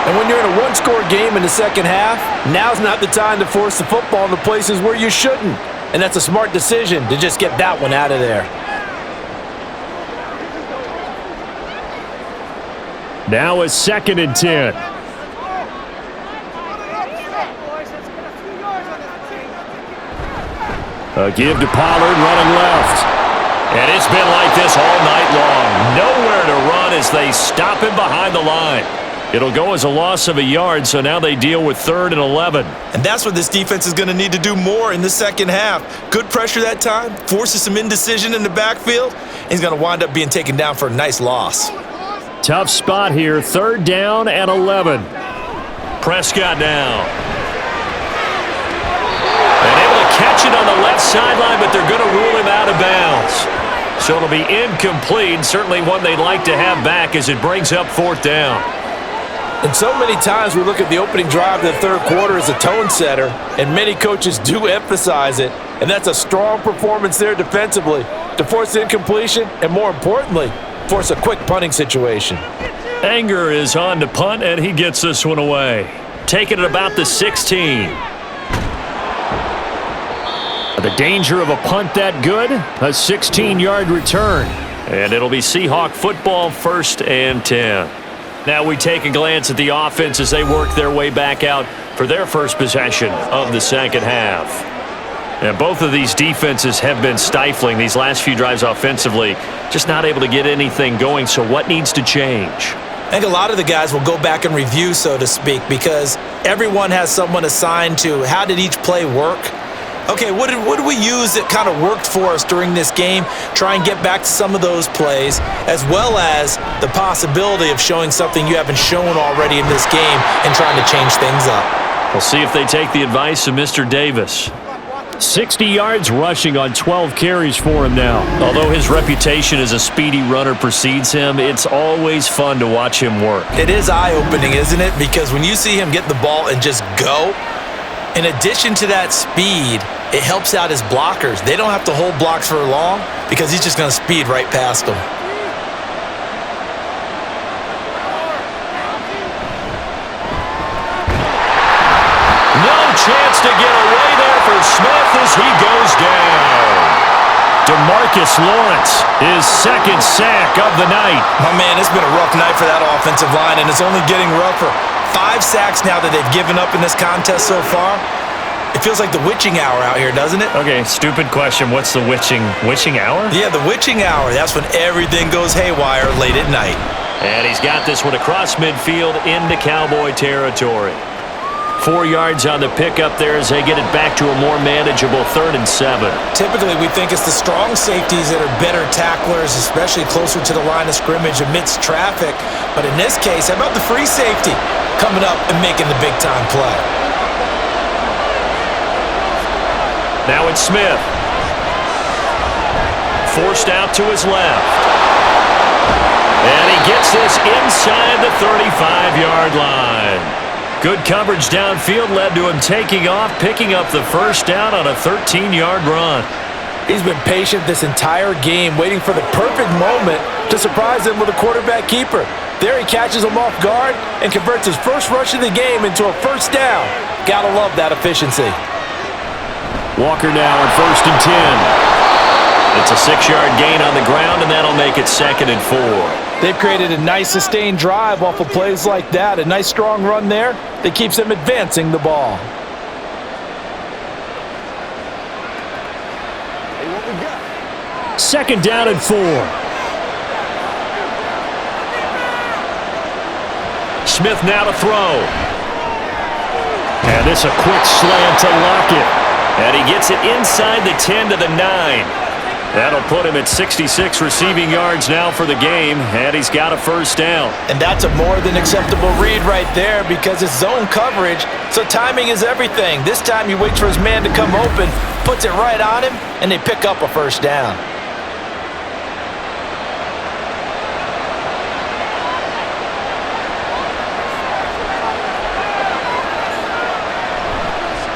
And when you're in a one-score game in the second half, now's not the time to force the football in the places where you shouldn't. And that's a smart decision to just get that one out of there. Now it's 2nd and 10. A give to Pollard running left. And it's been like this all night long. Nowhere to run as they stop him behind the line. It'll go as a loss of a yard, so now they deal with 3rd and 11. And that's what this defense is going to need to do more in the second half. Good pressure that time, forces some indecision in the backfield, and he's going to wind up being taken down for a nice loss. Tough spot here, 3rd down and 11. Prescott now. And able to catch it on the left sideline, but they're going to rule him out of bounds. So it'll be incomplete, certainly one they'd like to have back as it brings up 4th down. And so many times we look at the opening drive of the third quarter as a tone setter, and many coaches do emphasize it, and that's a strong performance there defensively to force incompletion and, more importantly, force a quick punting situation. Anger is on to punt, and he gets this one away. Taking it about the 16. The danger of a punt that good, a 16-yard return. And it'll be Seahawk football, 1st and 10. Now we take a glance at the offense as they work their way back out for their first possession of the second half. And both of these defenses have been stifling these last few drives offensively, just not able to get anything going. So what needs to change? I think a lot of the guys will go back and review, so to speak, because everyone has someone assigned to how did each play work. Okay, what did we use that kind of worked for us during this game? Try and get back to some of those plays, as well as the possibility of showing something you haven't shown already in this game and trying to change things up. We'll see if they take the advice of Mr. Davis. 60 yards rushing on 12 carries for him now. Although his reputation as a speedy runner precedes him, it's always fun to watch him work. It is eye-opening, isn't it? Because when you see him get the ball and just go, in addition to that speed, it helps out his blockers. They don't have to hold blocks for long because he's just going to speed right past them. No chance to get away there for Smith as he goes down. DeMarcus Lawrence, his 2nd sack of the night. Oh, man, it's been a rough night for that offensive line, and it's only getting rougher. 5 sacks now that they've given up in this contest so far. It feels like the witching hour out here, doesn't it? Okay, stupid question. What's the witching hour? Yeah, the witching hour. That's when everything goes haywire late at night. And he's got this one across midfield into Cowboy territory. 4 yards on the pickup there as they get it back to a more manageable 3rd and 7. Typically, we think it's the strong safeties that are better tacklers, especially closer to the line of scrimmage amidst traffic. But in this case, how about the free safety coming up and making the big-time play? Now it's Smith. Forced out to his left. And he gets this inside the 35-yard line. Good coverage downfield led to him taking off, picking up the first down on a 13-yard run. He's been patient this entire game, waiting for the perfect moment to surprise him with a quarterback keeper. There he catches him off guard and converts his first rush of the game into a first down. Gotta love that efficiency. Walker now on 1st and 10. It's a 6-yard gain on the ground, and that'll make it 2nd and 4. They've created a nice sustained drive off of plays like that. A nice strong run there that keeps them advancing the ball. Second down and 4. Smith now to throw. And this a quick slant to Lockett. And he gets it inside the 10 to the 9. That'll put him at 66 receiving yards now for the game, and he's got a first down. And that's a more than acceptable read right there because it's zone coverage, so timing is everything. This time he waits for his man to come open, puts it right on him, and they pick up a first down.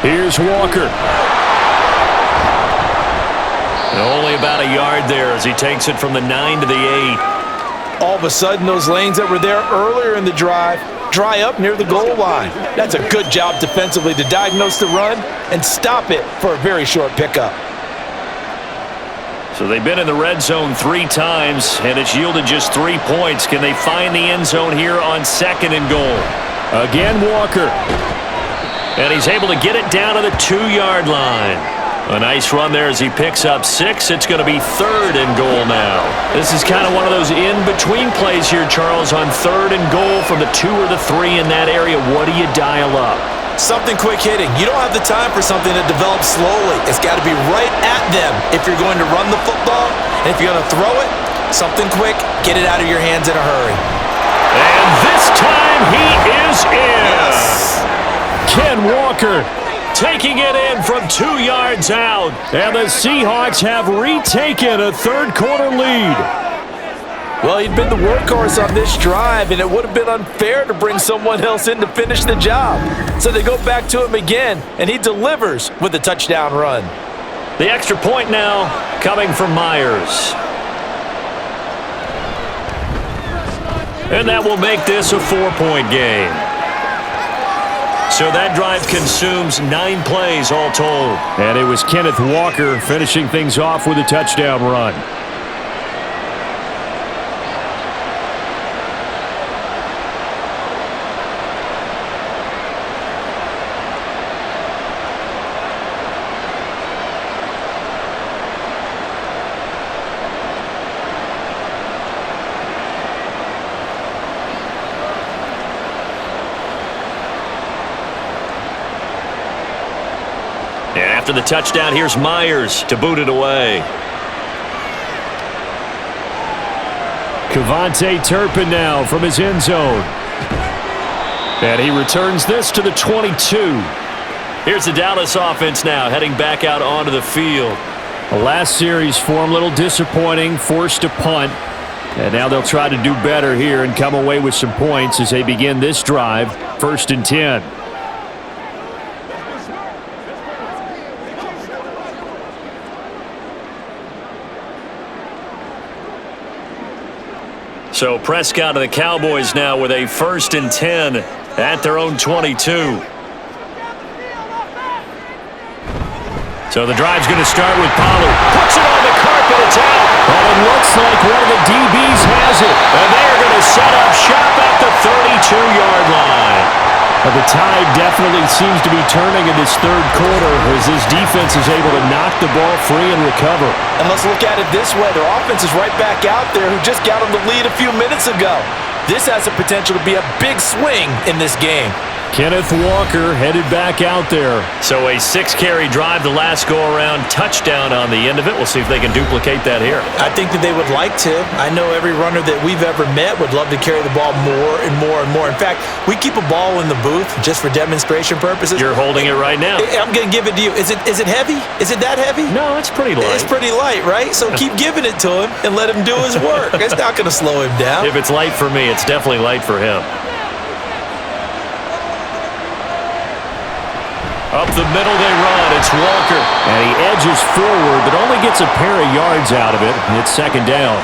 Here's Walker. And only about a yard there as he takes it from the 9 to the 8. All of a sudden, those lanes that were there earlier in the drive dry up near the goal line. That's a good job defensively to diagnose the run and stop it for a very short pickup. So they've been in the red zone 3 times, and it's yielded just 3 points. Can they find the end zone here on 2nd and goal? Again, Walker. And he's able to get it down to the 2-yard line. A nice run there as he picks up 6. It's going to be 3rd and goal now. This is kind of one of those in-between plays here, Charles, on 3rd and goal from the 2 or the 3 in that area. What do you dial up? Something quick hitting. You don't have the time for something that develops slowly. It's got to be right at them if you're going to run the football. And if you're going to throw it, something quick, get it out of your hands in a hurry. And this time he is in. Yes. Ken Walker taking it in from 2 yards out. And the Seahawks have retaken a third-quarter lead. Well, he'd been the workhorse on this drive, and it would have been unfair to bring someone else in to finish the job. So they go back to him again, and he delivers with a touchdown run. The extra point now coming from Myers. And that will make this a 4-point game. So that drive consumes 9 plays all told. And it was Kenneth Walker finishing things off with a touchdown run. After the touchdown, here's Myers to boot it away. Kevontae Turpin now from his end zone. And he returns this to the 22. Here's the Dallas offense now heading back out onto the field. The last series for him, a little disappointing, forced to punt. And now they'll try to do better here and come away with some points as they begin this drive, 1st and 10. So Prescott and the Cowboys now with a 1st and 10 at their own 22. So the drive's going to start with Pollard. Puts it on the carpet. It's out. And it looks like one of the DBs has it. And they're going to set up shop at the 32-yard line. But the tide definitely seems to be turning in this third quarter as this defense is able to knock the ball free and recover. And let's look at it this way. Their offense is right back out there who just got them the lead a few minutes ago. This has the potential to be a big swing in this game. Kenneth Walker headed back out there. So a 6-carry drive the last go-around, touchdown on the end of it. We'll see if they can duplicate that here. I think that they would like to. I know every runner that we've ever met would love to carry the ball more and more and more. In fact, we keep a ball in the booth just for demonstration purposes. You're holding it right now. I'm going to give it to you. Is it heavy? Is it that heavy? No, it's pretty light. It's pretty light, right? So keep giving it to him and let him do his work. It's not going to slow him down. If it's light for me, it's definitely light for him. Up the middle they run. It's Walker. And he edges forward, but only gets a pair of yards out of it. And it's second down.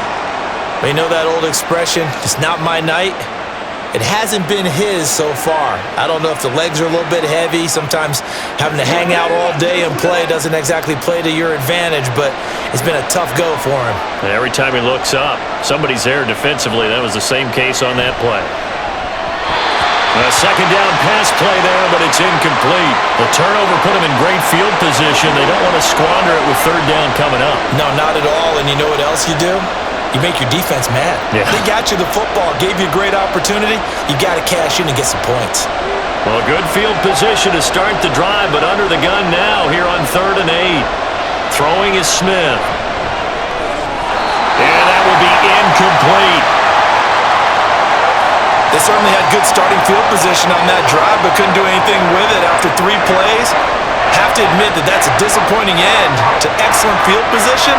You know that old expression, it's not my night? It hasn't been his so far. I don't know if the legs are a little bit heavy. Sometimes having to hang out all day and play doesn't exactly play to your advantage, but it's been a tough go for him. And every time he looks up, somebody's there defensively. That was the same case on that play. A second down pass play there, but it's incomplete. The turnover put him in great field position. They don't want to squander it with third down coming up. No, not at all. And you know what else you do? You make your defense mad. Yeah. They got you the football, gave you a great opportunity. You got to cash in and get some points. Well, good field position to start the drive, but under the gun now here on 3rd and 8. Throwing is Smith. And that will be incomplete. They certainly had good starting field position on that drive, but couldn't do anything with it after 3 plays. Have to admit that that's a disappointing end to excellent field position.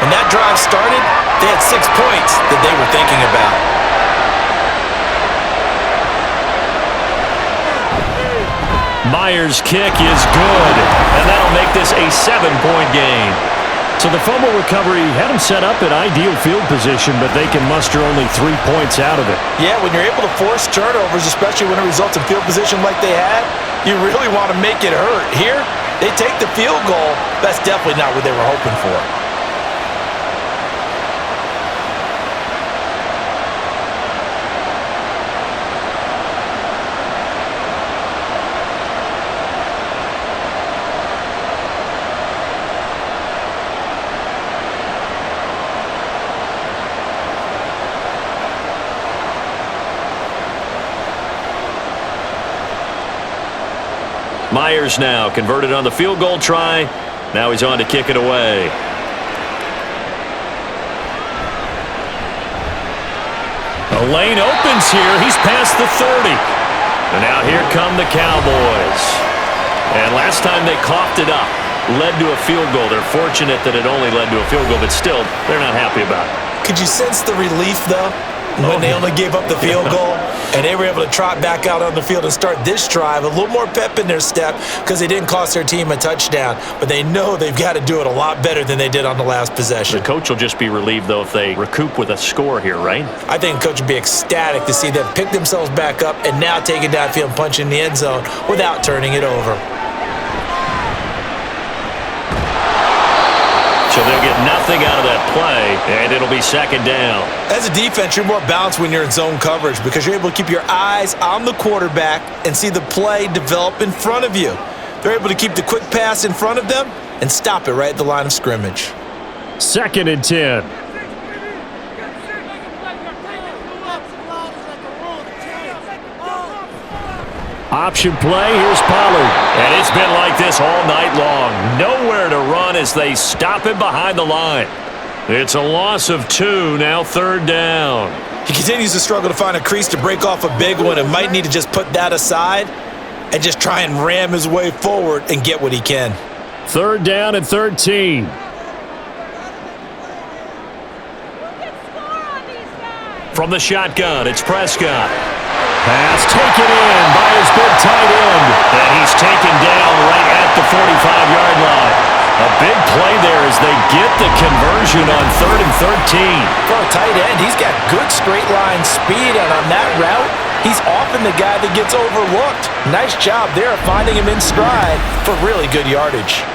When that drive started, they had 6 points that they were thinking about. Myers' kick is good, and that'll make this a 7-point game. So the fumble recovery had him set up in ideal field position, but they can muster only 3 points out of it. Yeah, when you're able to force turnovers, especially when it results in field position like they had, you really want to make it hurt. Here, they take the field goal. That's definitely not what they were hoping for. Myers now converted on the field goal try. Now he's on to kick it away. The lane opens here. He's past the 30. And now here come the Cowboys. And last time they coughed it up, led to a field goal. They're fortunate that it only led to a field goal, but still, they're not happy about it. Could you sense the relief, though, when they only gave up the field goal? And they were able to trot back out on the field and start this drive. A little more pep in their step because they didn't cost their team a touchdown. But they know they've got to do it a lot better than they did on the last possession. The coach will just be relieved, though, if they recoup with a score here, right? I think the coach would be ecstatic to see them pick themselves back up and now take it downfield and punch in the end zone without turning it over. So they'll get nothing out of that play, and it'll be second down. As a defense, you're more balanced when you're in zone coverage because you're able to keep your eyes on the quarterback and see the play develop in front of you. They're able to keep the quick pass in front of them and stop it right at the line of scrimmage. 2nd and 10. Option play, here's Pollard. And it's been like this all night long. Nowhere to run as they stop him behind the line. It's a loss of 2, now 3rd down. He continues to struggle to find a crease to break off a big one and might need to just put that aside and just try and ram his way forward and get what he can. 3rd down and 13. From the shotgun, it's Prescott. Pass taken in by his big tight end. And he's taken down right at the 45-yard line. A big play there as they get the conversion on 3rd and 13. For a tight end, he's got good straight line speed, and on that route, he's often the guy that gets overlooked. Nice job there of finding him in stride for really good yardage.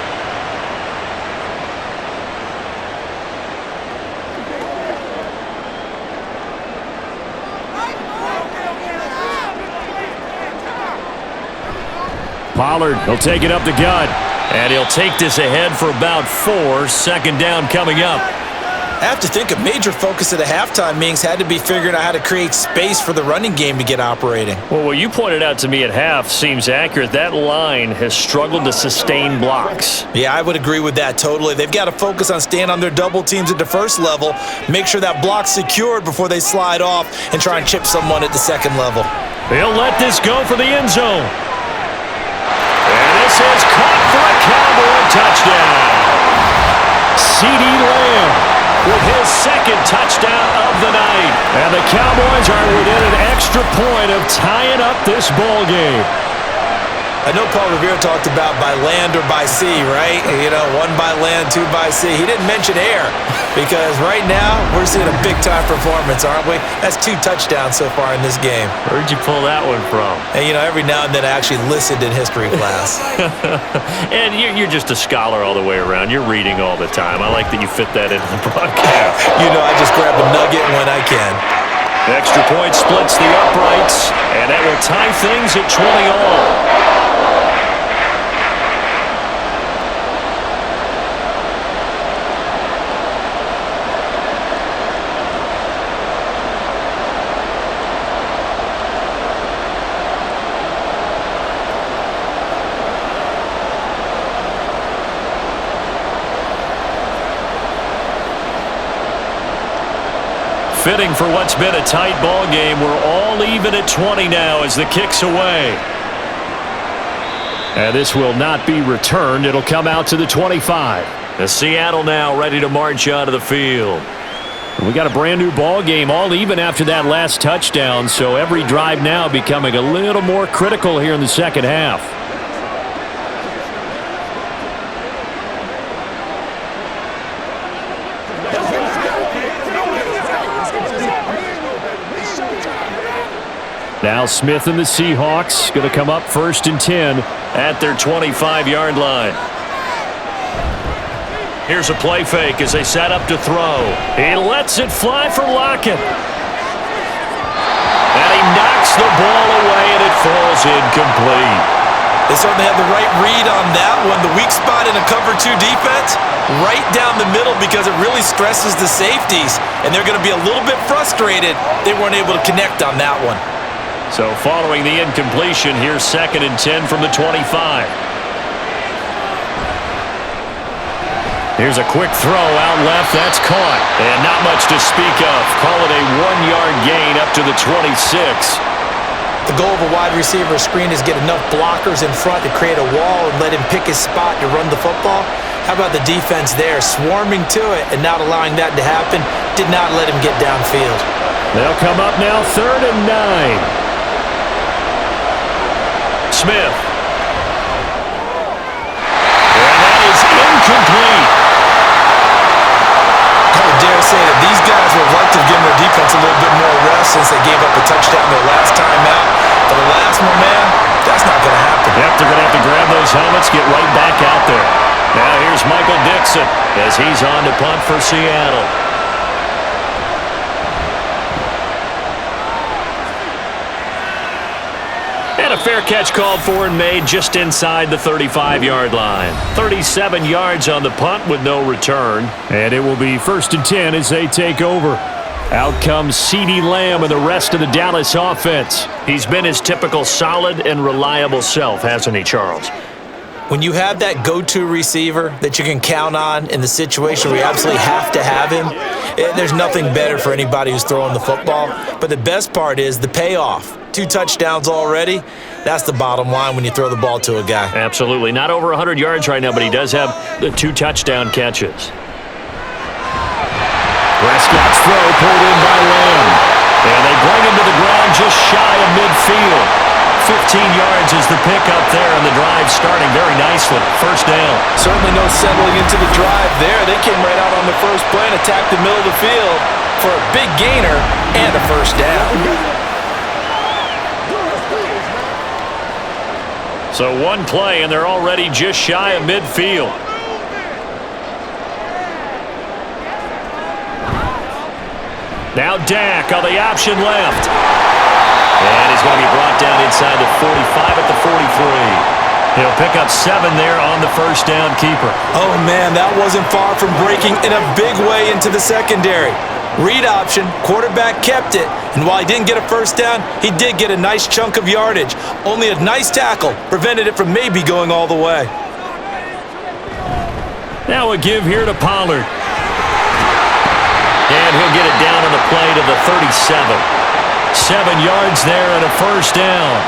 Pollard, he'll take it up the gut. And he'll take this ahead for about 4. 2nd down coming up. I have to think a major focus of the halftime meetings had to be figuring out how to create space for the running game to get operating. Well, what you pointed out to me at half seems accurate. That line has struggled to sustain blocks. Yeah, I would agree with that totally. They've got to focus on staying on their double teams at the first level, make sure that block's secured before they slide off and try and chip someone at the second level. They'll let this go for the end zone. And this is caught for a Cowboy touchdown. CeeDee Lamb with his second touchdown of the night. And the Cowboys are within an extra point of tying up this ball game. I know Paul Revere talked about by land or by sea, right? You know, 1 by land, 2 by sea. He didn't mention air because right now we're seeing a big-time performance, aren't we? That's 2 touchdowns so far in this game. Where'd you pull that one from? And, you know, every now and then I actually listened in history class. And you're just a scholar all the way around. You're reading all the time. I like that you fit that into the broadcast. You know, I just grab a nugget when I can. Extra point splits the uprights, and that will tie things at 20 all. Fitting for what's been a tight ball game. We're all even at 20 now as the kick's away. And this will not be returned. It'll come out to the 25. As Seattle now ready to march onto the field. We got a brand new ball game, all even after that last touchdown. So every drive now becoming a little more critical here in the second half. Now Smith and the Seahawks going to come up 1st and 10 at their 25-yard line. Here's a play fake as they set up to throw. He lets it fly for Lockett. And he knocks the ball away, and it falls incomplete. They certainly had the right read on that one. The weak spot in a cover 2 defense, right down the middle because it really stresses the safeties. And they're going to be a little bit frustrated they weren't able to connect on that one. So following the incompletion, here's 2nd and 10 from the 25. Here's a quick throw out left. That's caught. And not much to speak of. Call it a 1-yard gain up to the 26. The goal of a wide receiver screen is get enough blockers in front to create a wall and let him pick his spot to run the football. How about the defense there, swarming to it and not allowing that to happen? Did not let him get downfield. They'll come up now 3rd and 9. Smith. And that is incomplete. I would dare say that these guys would have liked to have given their defense a little bit more rest since they gave up a touchdown their last time out. But the last one, man, that's not going to happen. Yep, they're going to have to grab those helmets, get right back out there. Now here's Michael Dixon as he's on to punt for Seattle. And a fair catch called for and made just inside the 35-yard line. 37 yards on the punt with no return. And it will be 1st and 10 as they take over. Out comes CeeDee Lamb and the rest of the Dallas offense. He's been his typical solid and reliable self, hasn't he, Charles? When you have that go-to receiver that you can count on in the situation where you absolutely have to have him, there's nothing better for anybody who's throwing the football. But the best part is the payoff. 2 touchdowns already. That's the bottom line when you throw the ball to a guy. Absolutely. Not over 100 yards right now, but he does have the 2 touchdown catches. Prescott's throw pulled in by Lamb. And they bring him to the ground just shy of midfield. 15 yards is the pickup there, and the drive starting very nicely. 1st down. Certainly no settling into the drive there. They came right out on the first play and attacked the middle of the field for a big gainer and a 1st down. So 1 play, and they're already just shy of midfield. Now Dak on the option left. And he's going to be brought down inside the 45 at the 43. He'll pick up 7 there on the first down keeper. Oh, man, that wasn't far from breaking in a big way into the secondary. Read option, quarterback kept it, and while he didn't get a first down, he did get a nice chunk of yardage. Only a nice tackle prevented it from maybe going all the way. Now a give here to Pollard. And he'll get it down on the play to the 37. 7 yards there and a first down.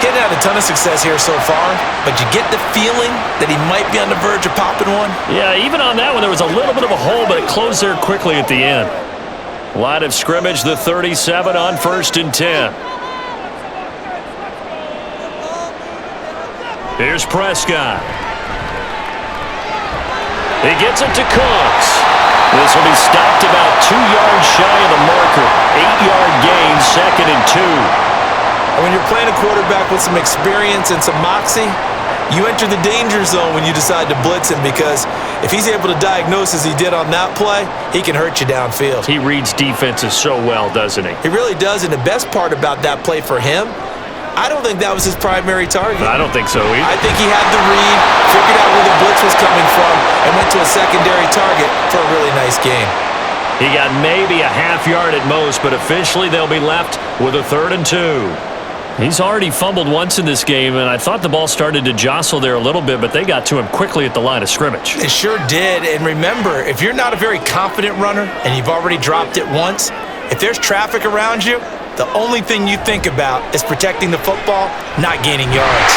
Getting had a ton of success here so far, but you get the feeling that he might be on the verge of popping one. Yeah, even on that one, there was a little bit of a hole, but it closed there quickly at the end. Line of scrimmage, the 37 on 1st and 10. Here's Prescott. He gets it to Cooks. This will be stopped about 2 yards shy of the marker. 8-yard gain, 2nd and 2. When you're playing a quarterback with some experience and some moxie, you enter the danger zone when you decide to blitz him, because if he's able to diagnose as he did on that play, he can hurt you downfield. He reads defenses so well, doesn't he? He really does, and the best part about that play for him, I don't think that was his primary target. I don't think so either. I think he had the read, figured out where the blitz was coming from, and went to a secondary target for a really nice gain. He got maybe a half yard at most, but officially they'll be left with a 3rd and 2. He's already fumbled once in this game, and I thought the ball started to jostle there a little bit, but they got to him quickly at the line of scrimmage. It sure did, and remember, if you're not a very confident runner and you've already dropped it once, if there's traffic around you, the only thing you think about is protecting the football, not gaining yards.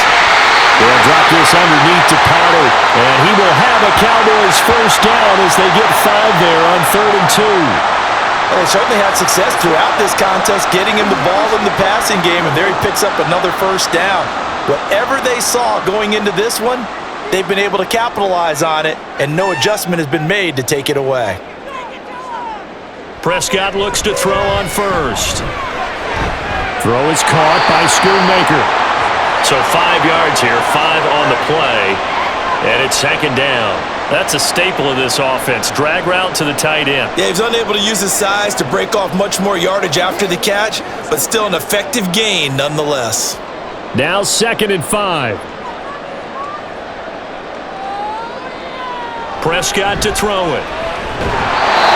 They'll drop this underneath to Pollard, and he will have a Cowboys first down as they get 5 there on 3rd and 2. Well, they certainly had success throughout this contest, getting him the ball in the passing game, and there he picks up another first down. Whatever they saw going into this one, they've been able to capitalize on it, and no adjustment has been made to take it away. Prescott looks to throw on first. Throw is caught by Schoonmaker. So 5 yards here, 5 on the play, and it's 2nd down. That's a staple of this offense. Drag route to the tight end. Yeah, he's unable to use his size to break off much more yardage after the catch, but still an effective gain nonetheless. Now 2nd and 5. Prescott to throw it.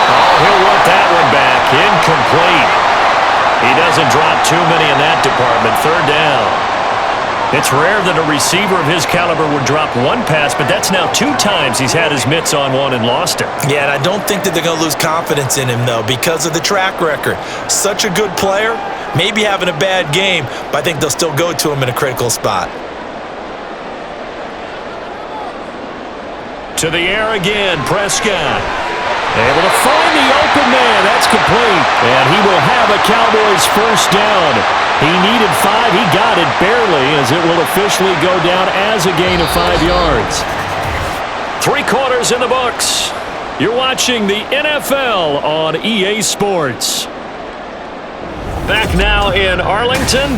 Oh, he'll want that one back. Incomplete. He doesn't drop too many in that department. 3rd down. It's rare that a receiver of his caliber would drop one pass, but that's now 2 times he's had his mitts on one and lost it. Yeah, and I don't think that they're going to lose confidence in him, though, because of the track record. Such a good player, maybe having a bad game, but I think they'll still go to him in a critical spot. To the air again, Prescott. Able to find the open man. That's complete. And he will have a Cowboys first down. He needed 5. He got it barely, as it will officially go down as a gain of 5 yards. 3 quarters in the books. You're watching the NFL on EA Sports. Back now in Arlington.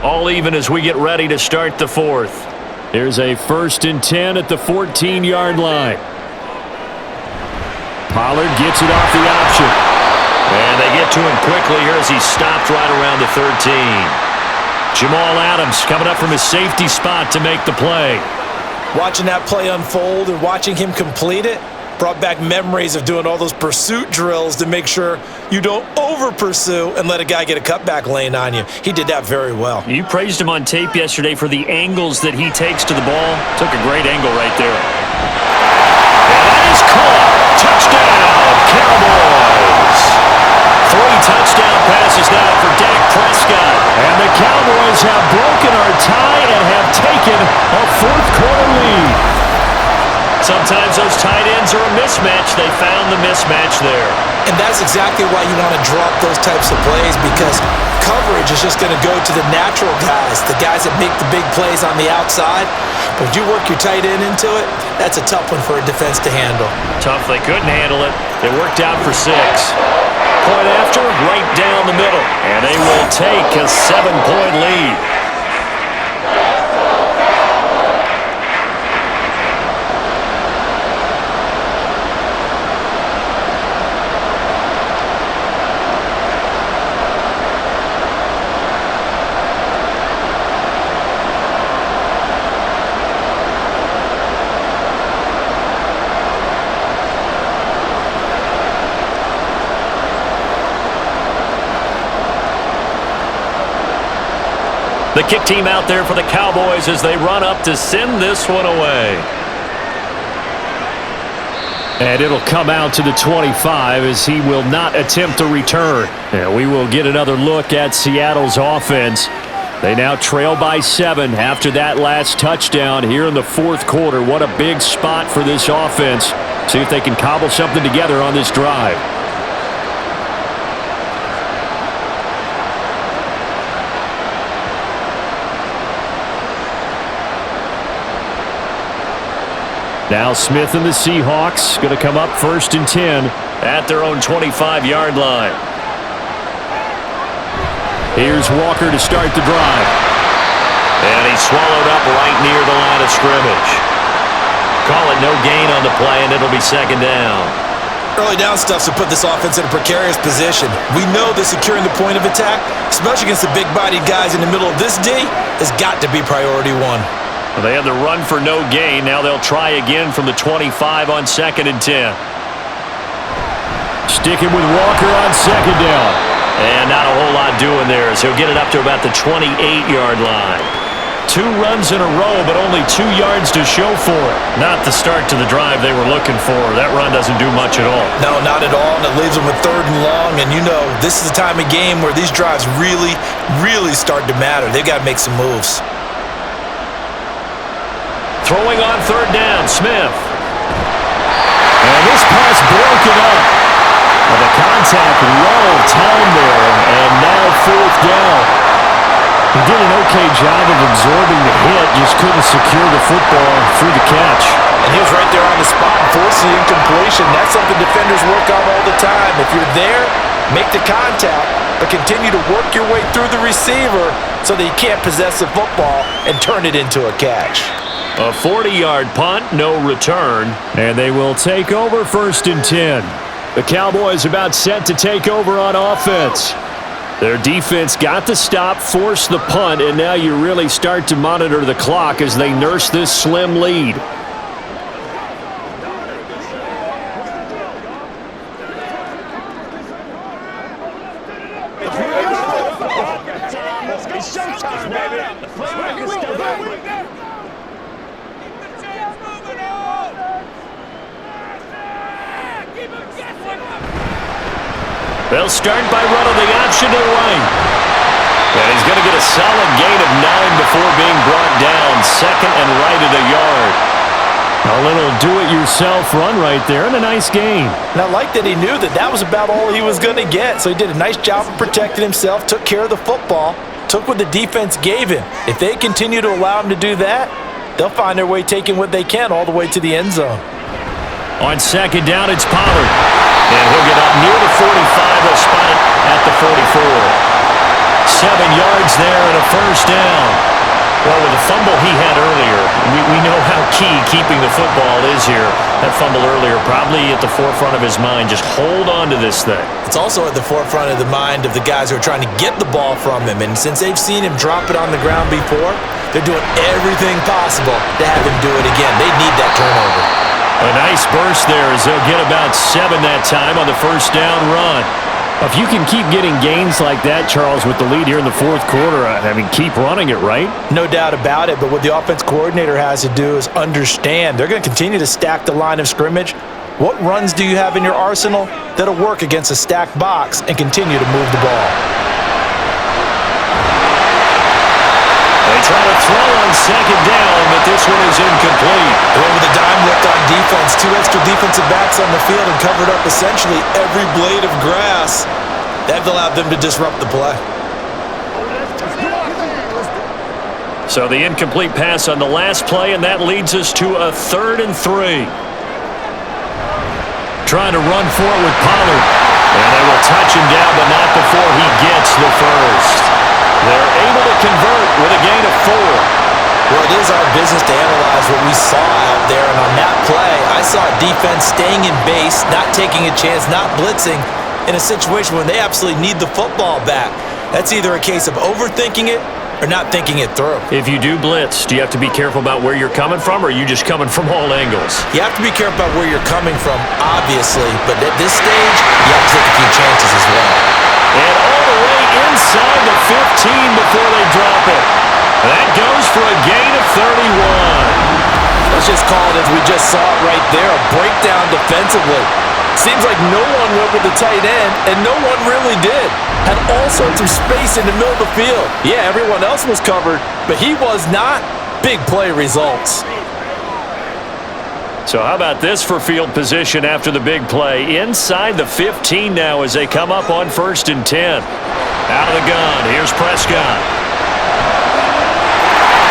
All even as we get ready to start the 4th. Here's a 1st and 10 at the 14-yard line. Pollard gets it off the option. And they get to him quickly here as he stopped right around the 13. Jamal Adams coming up from his safety spot to make the play. Watching that play unfold and watching him complete it brought back memories of doing all those pursuit drills to make sure you don't over-pursue and let a guy get a cutback lane on you. He did that very well. You praised him on tape yesterday for the angles that he takes to the ball. Took a great angle right there. And that is caught. Touchdown, Cowboys. 3 touchdown passes now for Dak Prescott. And the Cowboys have broken our tie and have taken a 4th quarter lead. Sometimes those tight ends are a mismatch. They found the mismatch there. And that's exactly why you want to drop those types of plays, because coverage is just going to go to the natural guys, the guys that make the big plays on the outside. But if you work your tight end into it, that's a tough one for a defense to handle. Tough. They couldn't handle it. It worked out for 6. Point after, right down the middle. And they will take a 7-point lead. The kick team out there for the Cowboys as they run up to send this one away. And it'll come out to the 25 as he will not attempt a return. And we will get another look at Seattle's offense. They now trail by 7 after that last touchdown here in the fourth quarter. What a big spot for this offense. See if they can cobble something together on this drive. Now Smith and the Seahawks going to come up 1st and 10 at their own 25-yard line. Here's Walker to start the drive. And he's swallowed up right near the line of scrimmage. Call it no gain on the play, and it'll be 2nd down. Early down stuff to put this offense in a precarious position. We know that securing the point of attack, especially against the big-bodied guys in the middle of this D, has got to be priority 1. Well, they had the run for no gain. Now they'll try again from the 25 on 2nd and 10. Sticking with Walker on 2nd down. And not a whole lot doing there as he'll get it up to about the 28-yard line. 2 runs in a row, but only 2 yards to show for it. Not the start to the drive they were looking for. That run doesn't do much at all. No, not at all, and it leaves them with 3rd and long. And you know, this is the time of game where these drives really, really start to matter. They've got to make some moves. Throwing on 3rd down, Smith. And this pass broken up. Well, the contact low time there, and now 4th down. He did an okay job of absorbing the hit, just couldn't secure the football through the catch. And he was right there on the spot, forcing the incompletion. That's something defenders work on all the time. If you're there, make the contact, but continue to work your way through the receiver so that you can't possess the football and turn it into a catch. A 40-yard punt, no return. And they will take over 1st and 10. The Cowboys about set to take over on offense. Their defense got the stop, forced the punt, and now you really start to monitor the clock as they nurse this slim lead. They'll start by running the option to the right. And he's going to get a solid gain of 9 before being brought down. 2nd and right at a yard. A little do-it-yourself run right there and a nice gain. And I like that he knew that that was about all he was going to get. So he did a nice job of protecting himself, took care of the football, took what the defense gave him. If they continue to allow him to do that, they'll find their way taking what they can all the way to the end zone. On 2nd down, it's Pollard. And he'll get up near the 45. They'll spot it at the 44. 7 yards there and a 1st down. Well, with the fumble he had earlier, we know how key keeping the football is here. That fumble earlier probably at the forefront of his mind. Just hold on to this thing. It's also at the forefront of the mind of the guys who are trying to get the ball from him. And since they've seen him drop it on the ground before, they're doing everything possible to have him do it again. They need that turnover. A nice burst there as they'll get about 7 that time on the 1st down run. If you can keep getting gains like that, Charles, with the lead here in the fourth quarter, I mean, keep running it, right? No doubt about it, but what the offense coordinator has to do is understand. They're going to continue to stack the line of scrimmage. What runs do you have in your arsenal that'll work against a stacked box and continue to move the ball? They try to throw on 2nd down, but this one is incomplete. Well, with a dime left on defense, 2 extra defensive backs on the field and covered up essentially every blade of grass. That allowed them to disrupt the play. So the incomplete pass on the last play, and that leads us to a 3rd and 3. Trying to run for it with Pollard. And they will touch him down, but not before he gets the first. They're able to convert with a gain of 4. Well, it is our business to analyze what we saw out there, and on that play, I saw a defense staying in base, not taking a chance, not blitzing, in a situation when they absolutely need the football back. That's either a case of overthinking it or not thinking it through. If you do blitz, do you have to be careful about where you're coming from, or are you just coming from all angles? You have to be careful about where you're coming from, obviously, but at this stage, you have to take a few chances as well. And all the way inside the 15 before they drop it. That goes for a gain of 31. Let's just call it as we just saw it right there, a breakdown defensively. Seems like no one went with the tight end, and no one really did. Had all sorts of space in the middle of the field. Yeah, everyone else was covered, but he was not. Big play results. So how about this for field position after the big play? Inside the 15 now as they come up on 1st and 10. Out of the gun, here's Prescott.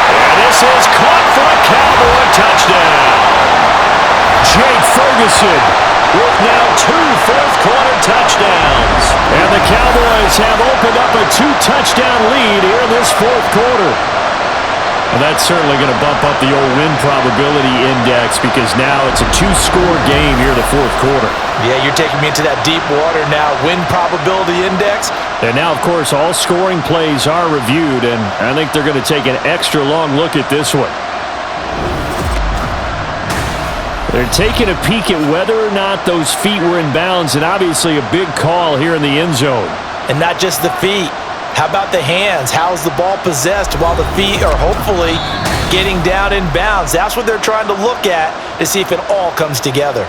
And this is caught for a Cowboy touchdown. Jake Ferguson with now 2 fourth-quarter touchdowns. And the Cowboys have opened up a 2-touchdown lead here in this 4th quarter. And that's certainly going to bump up the old win probability index because now it's a 2-score game here in the 4th quarter. Yeah, you're taking me into that deep water now. Win probability index. And now, of course, all scoring plays are reviewed, and I think they're going to take an extra long look at this one. They're taking a peek at whether or not those feet were in bounds, and obviously a big call here in the end zone. And not just the feet. How about the hands? How's the ball possessed while the feet are hopefully getting down in bounds? That's what they're trying to look at to see if it all comes together.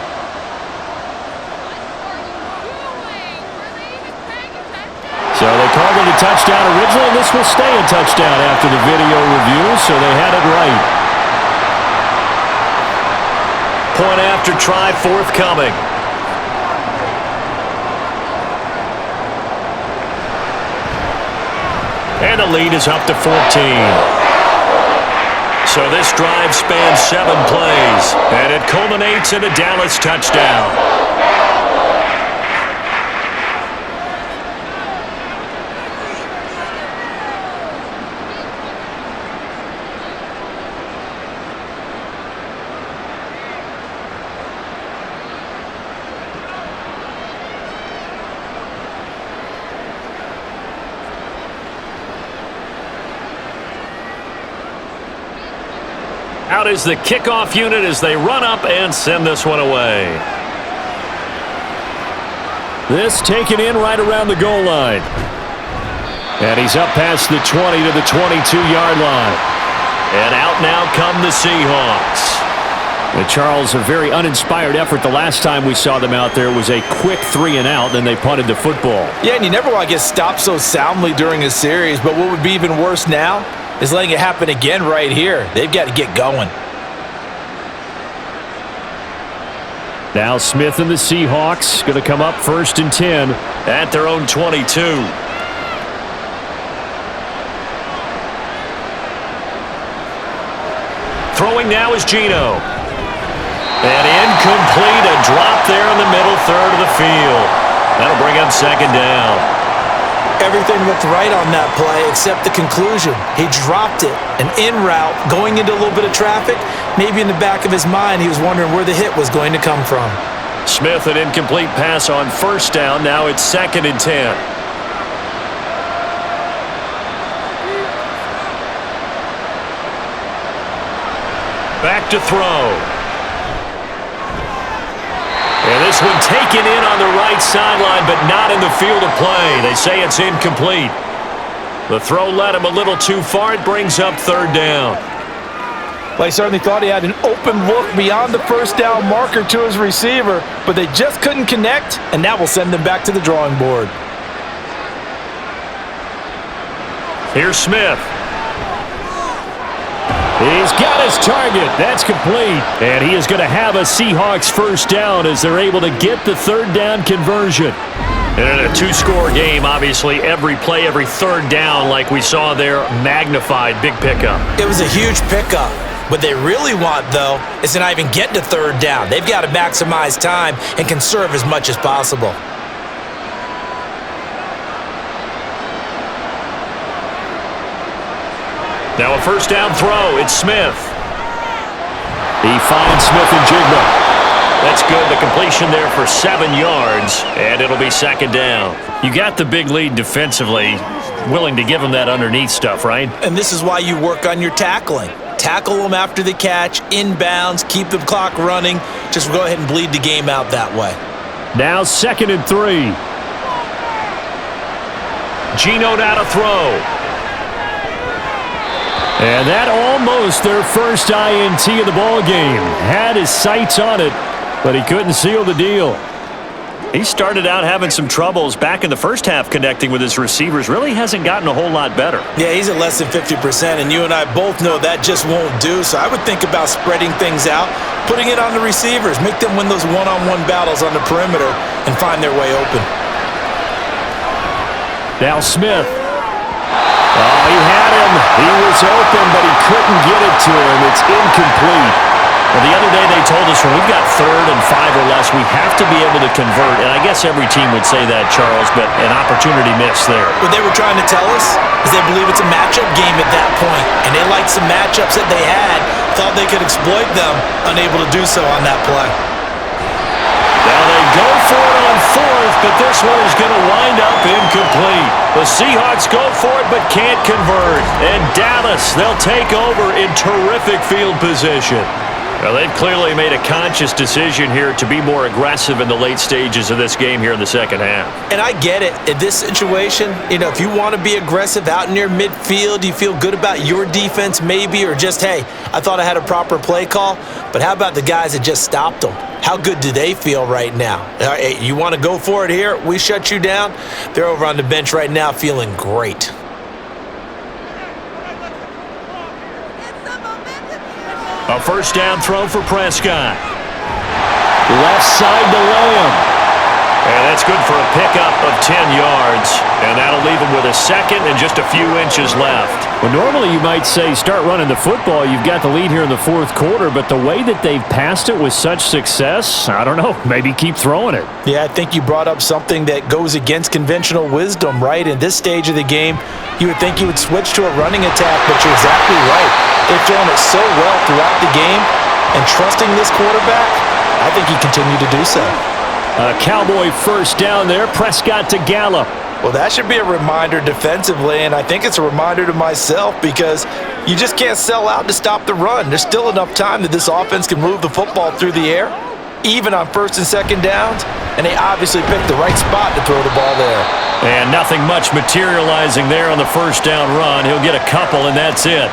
So they called it a touchdown originally, and this will stay a touchdown after the video review, so they had it right. Point after try forthcoming. And the lead is up to 14. So this drive spans 7 plays, and it culminates in a Dallas touchdown. Out is the kickoff unit as they run up and send this one away. This taken in right around the goal line. And he's up past the 20 to the 22-yard line. And out now come the Seahawks. And Charles, a very uninspired effort the last time we saw them out there was a quick 3-and-out, then they punted the football. Yeah, and you never want to get stopped so soundly during a series, but what would be even worse now is letting it happen again right here. They've got to get going. Now Smith and the Seahawks going to come up 1st and 10 at their own 22. Throwing now is Geno. And incomplete, a drop there in the middle third of the field. That'll bring up 2nd down. Everything looked right on that play except the conclusion. He dropped it, an in route, going into a little bit of traffic. Maybe in the back of his mind, he was wondering where the hit was going to come from. Smith, an incomplete pass on 1st down. Now it's 2nd and 10. Back to throw. And this one taken in on the right sideline, but not in the field of play. They say it's incomplete. The throw led him a little too far. It brings up 3rd down. Well, he certainly thought he had an open look beyond the 1st down marker to his receiver, but they just couldn't connect, and that will send them back to the drawing board. Here's Smith. He's got his target. That's complete. And he is going to have a Seahawks 1st down as they're able to get the 3rd down conversion. And in a 2-score game, obviously, every play, every 3rd down, like we saw there, magnified. Big pickup. It was a huge pickup. What they really want, though, is to not even get to 3rd down. They've got to maximize time and conserve as much as possible. Now a 1st down throw. It's Smith. He finds Smith and Jigba. That's good. The completion there for 7 yards, and it'll be 2nd down. You got the big lead defensively. Willing to give him that underneath stuff, right? And this is why you work on your tackling. Tackle them after the catch, inbounds, keep the clock running. Just go ahead and bleed the game out that way. Now 2nd and 3. Geno now to throw. And that almost their first INT of the ball game. Had his sights on it, but he couldn't seal the deal. He started out having some troubles back in the first half connecting with his receivers. Really hasn't gotten a whole lot better. Yeah, he's at less than 50%, and you and I both know that just won't do. So I would think about spreading things out, putting it on the receivers, make them win those one-on-one battles on the perimeter, and find their way open. Now Smith. Oh, he had him. He was open, but he couldn't get it to him. It's incomplete. Well, the other day they told us when we've got 3rd and 5 or less, we have to be able to convert. And I guess every team would say that, Charles, but an opportunity missed there. What they were trying to tell us is they believe it's a matchup game at that point, and they liked some matchups that they had, thought they could exploit them, unable to do so on that play. Now they go for it on 4th, but this one is going to wind up incomplete. The Seahawks go for it but can't convert. And Dallas, they'll take over in terrific field position. Well, they've clearly made a conscious decision here to be more aggressive in the late stages of this game here in the second half. And I get it. In this situation, if you want to be aggressive out near midfield, you feel good about your defense maybe, or just, hey, I thought I had a proper play call. But how about the guys that just stopped them? How good do they feel right now? Hey, you want to go for it here? We shut you down. They're over on the bench right now feeling great. A first down throw for Prescott. Left side to Lamb. And that's good for a pickup of 10 yards. And that'll leave him with a second and just a few inches left. Well, normally you might say start running the football. You've got the lead here in the 4th quarter, but the way that they've passed it with such success, I don't know, maybe keep throwing it. Yeah, I think you brought up something that goes against conventional wisdom, right? In this stage of the game, you would think you would switch to a running attack, but you're exactly right. They've thrown it so well throughout the game, and trusting this quarterback, I think he continued to do so. A Cowboy first down there, Prescott to Gallup. Well, that should be a reminder defensively, and I think it's a reminder to myself because you just can't sell out to stop the run. There's still enough time that this offense can move the football through the air, even on 1st and 2nd downs, and they obviously picked the right spot to throw the ball there. And nothing much materializing there on the first down run. He'll get a couple, and that's it.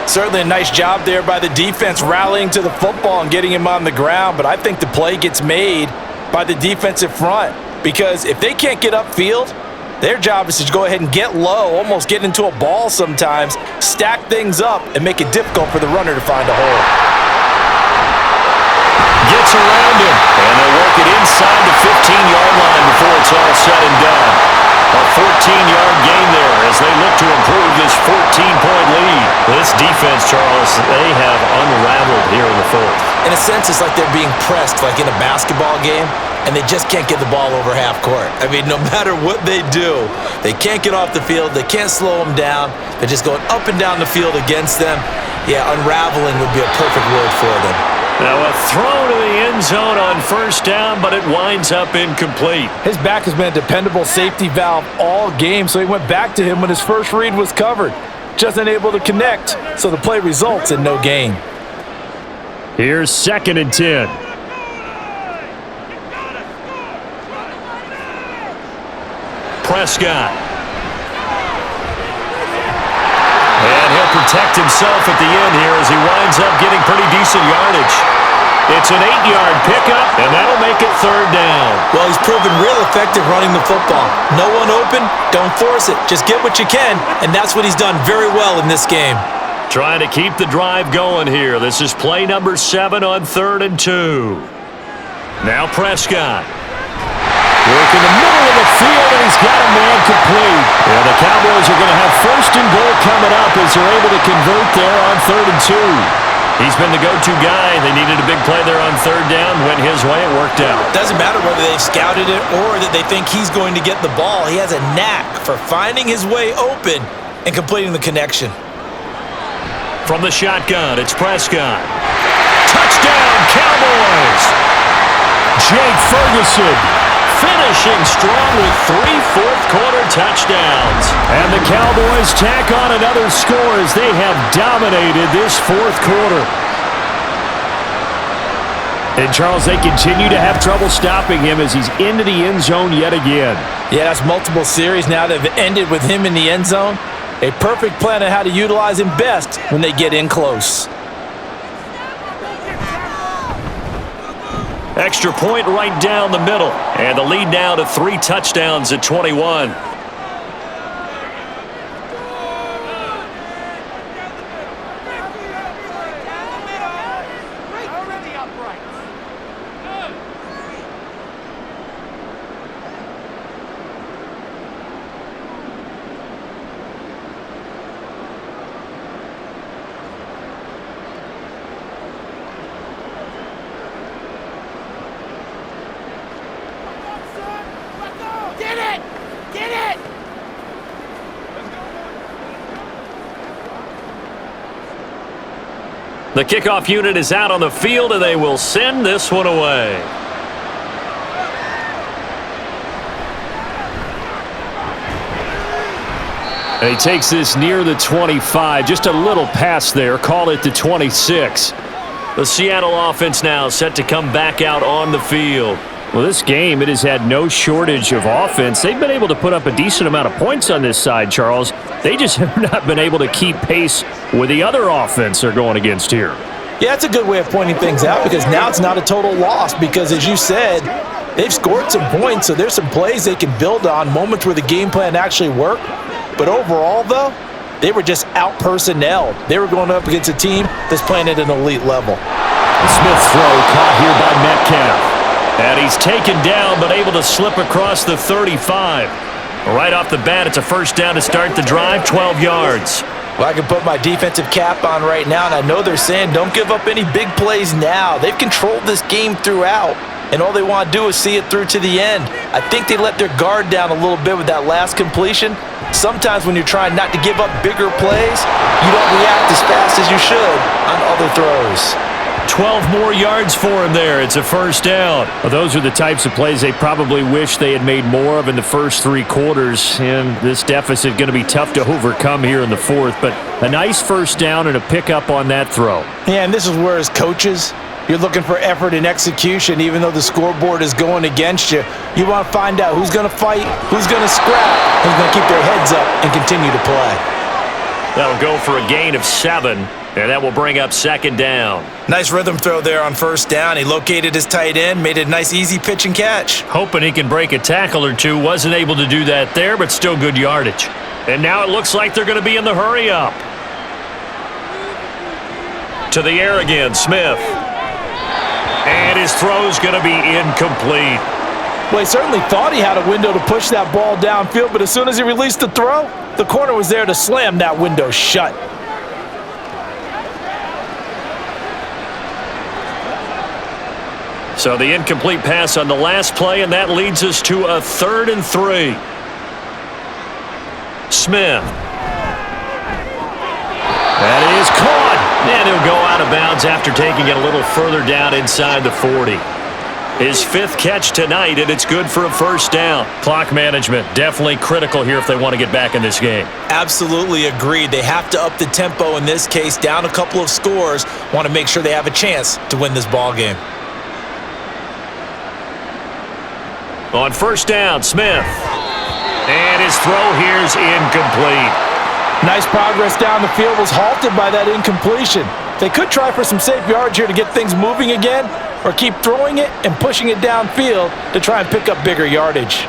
Certainly a nice job there by the defense rallying to the football and getting him on the ground, but I think the play gets made by the defensive front, because if they can't get upfield, their job is to go ahead and get low, almost get into a ball sometimes, stack things up, and make it difficult for the runner to find a hole. Gets around him, and they'll work it inside the 15-yard line before it's all said and done. A 14-yard gain there as they look to improve this 14-point lead. This defense, Charles, they have unraveled here in the 4th. In a sense, it's like they're being pressed like in a basketball game, and they just can't get the ball over half court. I mean, no matter what they do, they can't get off the field. They can't slow them down. They're just going up and down the field against them. Yeah, unraveling would be a perfect word for them. Now a throw to the end zone on first down, but it winds up incomplete. His back has been a dependable safety valve all game, so he went back to him when his first read was covered. Just unable to connect, so the play results in no gain. Here's 2nd and 10. Prescott. And he'll protect himself at the end here as he winds up getting pretty decent yardage. It's an 8-yard pickup, and that'll make it 3rd down. Well, he's proven real effective running the football. No one open, don't force it. Just get what you can, and that's what he's done very well in this game. Trying to keep the drive going here. This is play number 7 on 3rd and 2. Now Prescott. Work in the middle of the field, and he's got a man complete. Yeah, the Cowboys are going to have 1st and goal coming up as they're able to convert there on 3rd and 2. He's been the go-to guy. They needed a big play there on 3rd down. Went his way. It worked out. Doesn't matter whether they've scouted it or that they think he's going to get the ball. He has a knack for finding his way open and completing the connection. From the shotgun, it's Prescott. Touchdown, Cowboys! Jake Ferguson finishing strong with 3 fourth-quarter touchdowns. And the Cowboys tack on another score as they have dominated this 4th quarter. And, Charles, they continue to have trouble stopping him as he's into the end zone yet again. Yeah, that's multiple series now that have ended with him in the end zone. A perfect plan on how to utilize him best when they get in close. Extra point right down the middle. And the lead now to 3 touchdowns at 21. The kickoff unit is out on the field, and they will send this one away. And he takes this near the 25. Just a little pass there. Call it the 26. The Seattle offense now set to come back out on the field. Well, this game, it has had no shortage of offense. They've been able to put up a decent amount of points on this side, Charles. They just have not been able to keep pace with the other offense they're going against here. Yeah, that's a good way of pointing things out because now it's not a total loss because, as you said, they've scored some points, so there's some plays they can build on, moments where the game plan actually worked. But overall, though, they were just out-personnelled. They were going up against a team that's playing at an elite level. Smith's throw caught here by Metcalf. And he's taken down, but able to slip across the 35. Right off the bat, it's a first down to start the drive, 12 yards. Well, I can put my defensive cap on right now, and I know they're saying don't give up any big plays now. They've controlled this game throughout, and all they want to do is see it through to the end. I think they let their guard down a little bit with that last completion. Sometimes when you're trying not to give up bigger plays, you don't react as fast as you should on other throws. 12 more yards for him there. It's a first down. Well, those are the types of plays they probably wish they had made more of in the first 3 quarters. And this deficit going to be tough to overcome here in the fourth. But a nice first down and a pickup on that throw. Yeah, and this is where, as coaches, you're looking for effort and execution. Even though the scoreboard is going against you, you want to find out who's going to fight, who's going to scrap, who's going to keep their heads up and continue to play. That'll go for a gain of 7. And that will bring up second down. Nice rhythm throw there on first down. He located his tight end, made a nice easy pitch and catch. Hoping he can break a tackle or two. Wasn't able to do that there, but still good yardage. And now it looks like they're going to be in the hurry up. To the air again, Smith. And his throw's going to be incomplete. Well, he certainly thought he had a window to push that ball downfield, but as soon as he released the throw, the corner was there to slam that window shut. So the incomplete pass on the last play, and that leads us to a 3rd and 3. Smith. That is caught. And he'll go out of bounds after taking it a little further down inside the 40. His 5th catch tonight, and it's good for a first down. Clock management, definitely critical here if they want to get back in this game. Absolutely agreed. They have to up the tempo in this case, down a couple of scores. Want to make sure they have a chance to win this ball game. On first down, Smith. And his throw here's incomplete. Nice progress down the field, was halted by that incompletion. They could try for some safe yards here to get things moving again, or keep throwing it and pushing it downfield to try and pick up bigger yardage.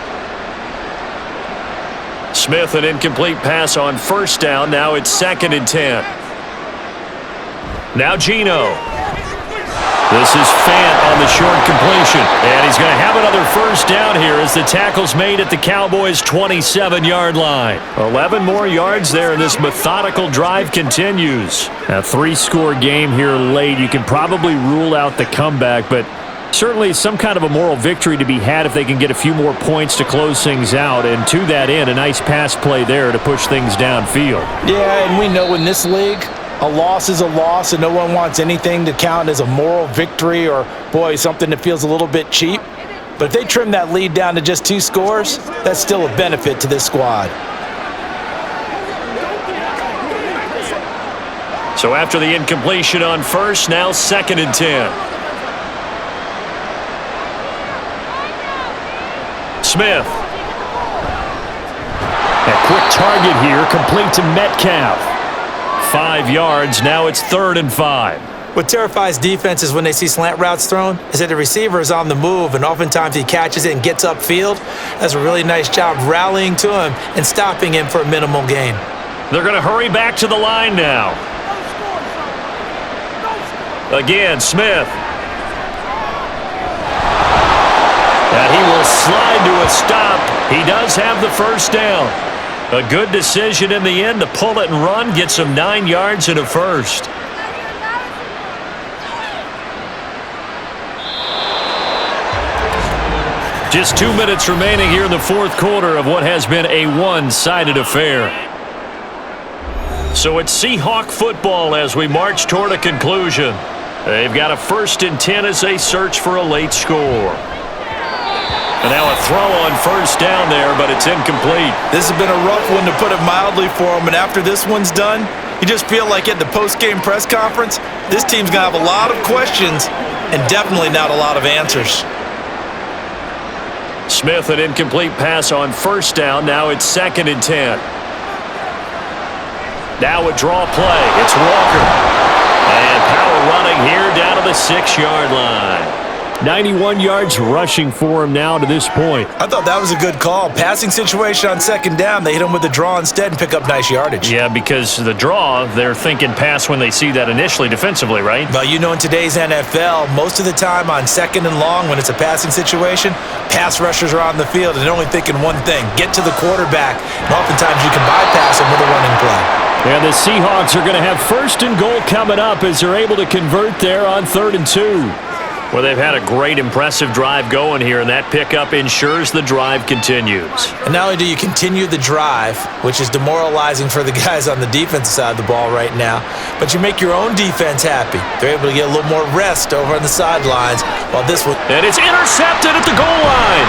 Smith, an incomplete pass on first down. Now it's 2nd and 10. Now Geno. This is Fant on the short completion. And he's going to have another first down here as the tackle's made at the Cowboys' 27-yard line. 11 more yards there, and this methodical drive continues. A 3-score game here late. You can probably rule out the comeback, but certainly some kind of a moral victory to be had if they can get a few more points to close things out. And to that end, a nice pass play there to push things downfield. Yeah, and we know in this league, a loss is a loss, and no one wants anything to count as a moral victory or, boy, something that feels a little bit cheap. But if they trim that lead down to just 2 scores, that's still a benefit to this squad. So after the incompletion on first, now 2nd and 10. Smith. A quick target here, complete to Metcalf. 5 yards, now it's 3rd and 5. What terrifies defenses when they see slant routes thrown is that the receiver is on the move, and oftentimes he catches it and gets upfield. Does a really nice job rallying to him and stopping him for a minimal gain. They're going to hurry back to the line now. Again, Smith. And he will slide to a stop. He does have the first down. A good decision in the end to pull it and run, get some 9 yards and a first. Just 2 minutes remaining here in the fourth quarter of what has been a one-sided affair. So it's Seahawk football as we march toward a conclusion. They've got a 1st and 10 as they search for a late score. And now a throw on first down there, but it's incomplete. This has been a rough one, to put it mildly, for him. And after this one's done, you just feel like at the post-game press conference, this team's going to have a lot of questions and definitely not a lot of answers. Smith, an incomplete pass on first down. Now it's 2nd and 10. Now a draw play. It's Walker. And power running here down to the 6-yard line. 91 yards rushing for him now to this point. I thought that was a good call. Passing situation on 2nd down. They hit him with the draw instead and pick up nice yardage. Yeah, because the draw, they're thinking pass when they see that initially defensively, right? Well, you know, in today's NFL, most of the time on 2nd and long, when it's a passing situation, pass rushers are on the field and they're only thinking one thing: get to the quarterback. And oftentimes you can bypass him with a running play. And the Seahawks are going to have 1st and goal coming up as they're able to convert there on 3rd and 2. Well, they've had a great, impressive drive going here, and that pickup ensures the drive continues. And not only do you continue the drive, which is demoralizing for the guys on the defensive side of the ball right now, but you make your own defense happy. They're able to get a little more rest over on the sidelines while this one... And it's intercepted at the goal line.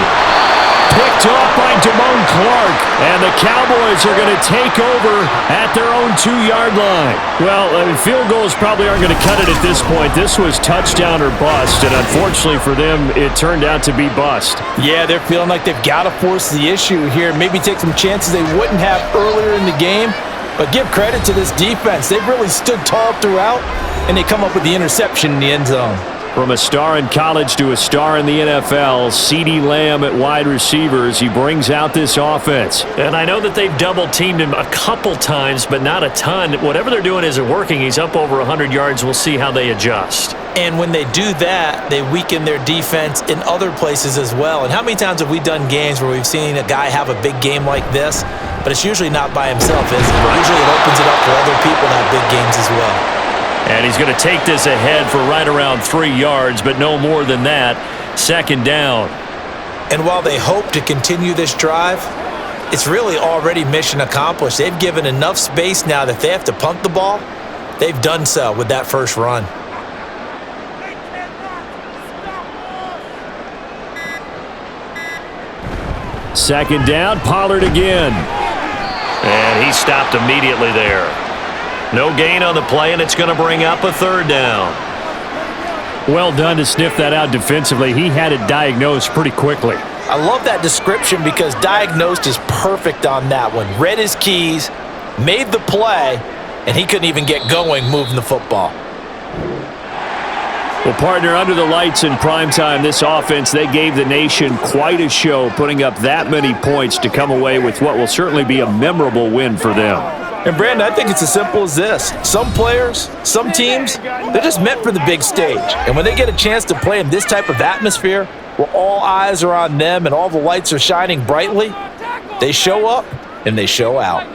Picked off by Damone Clark, and the Cowboys are going to take over at their own 2-yard line. Well, I mean, field goals probably aren't going to cut it at this point. This was touchdown or bust, and unfortunately for them, it turned out to be bust. Yeah, they're feeling like they've got to force the issue here, maybe take some chances they wouldn't have earlier in the game. But give credit to this defense. They've really stood tall throughout, and they come up with the interception in the end zone. From a star in college to a star in the NFL, CeeDee Lamb at wide receivers, he brings out this offense. And I know that they've double-teamed him a couple times, but not a ton. Whatever they're doing isn't working. He's up over 100 yards. We'll see how they adjust. And when they do that, they weaken their defense in other places as well. And how many times have we done games where we've seen a guy have a big game like this, but it's usually not by himself, is it? Right. Usually it opens it up for other people to have big games as well. And he's going to take this ahead for right around 3 yards, but no more than that. 2nd down. And while they hope to continue this drive, it's really already mission accomplished. They've given enough space now that if they have to punt the ball, they've done so with that first run. Second down, Pollard again. And he stopped immediately there. No gain on the play, and it's going to bring up a 3rd down. Well done to sniff that out defensively. He had it diagnosed pretty quickly. I love that description because diagnosed is perfect on that one. Read his keys, made the play, and he couldn't even get going moving the football. Well, partner, under the lights in primetime, this offense, they gave the nation quite a show, putting up that many points to come away with what will certainly be a memorable win for them. And, Brandon, I think it's as simple as this. Some players, some teams, they're just meant for the big stage. And when they get a chance to play in this type of atmosphere, where all eyes are on them and all the lights are shining brightly, they show up and they show out.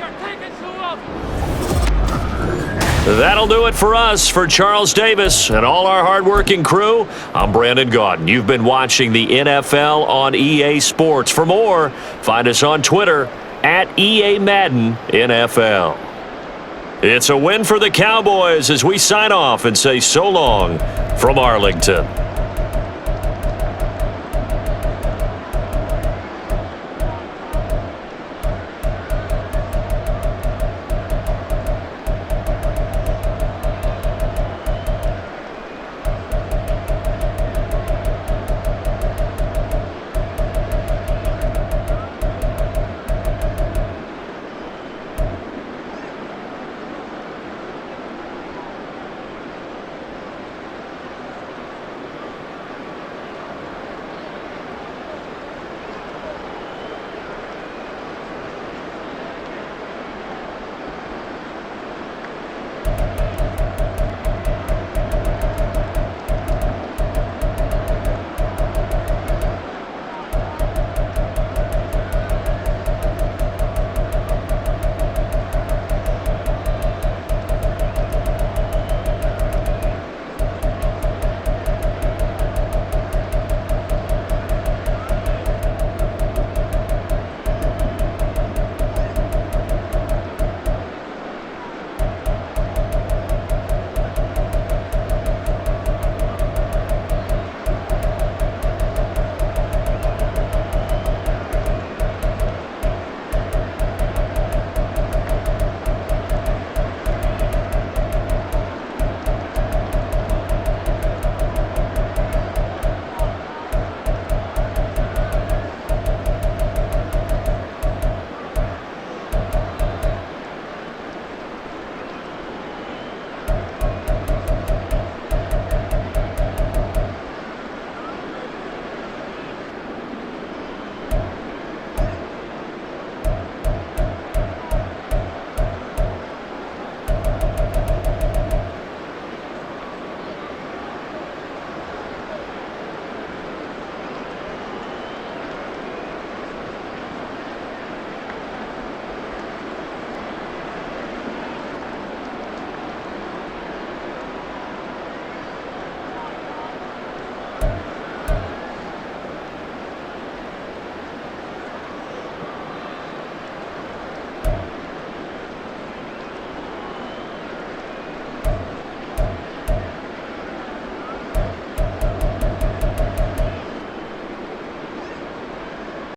That'll do it for us. For Charles Davis and all our hardworking crew, I'm Brandon Gaudin. You've been watching the NFL on EA Sports. For more, find us on Twitter at EA Madden NFL. It's a win for the Cowboys as we sign off and say so long from Arlington.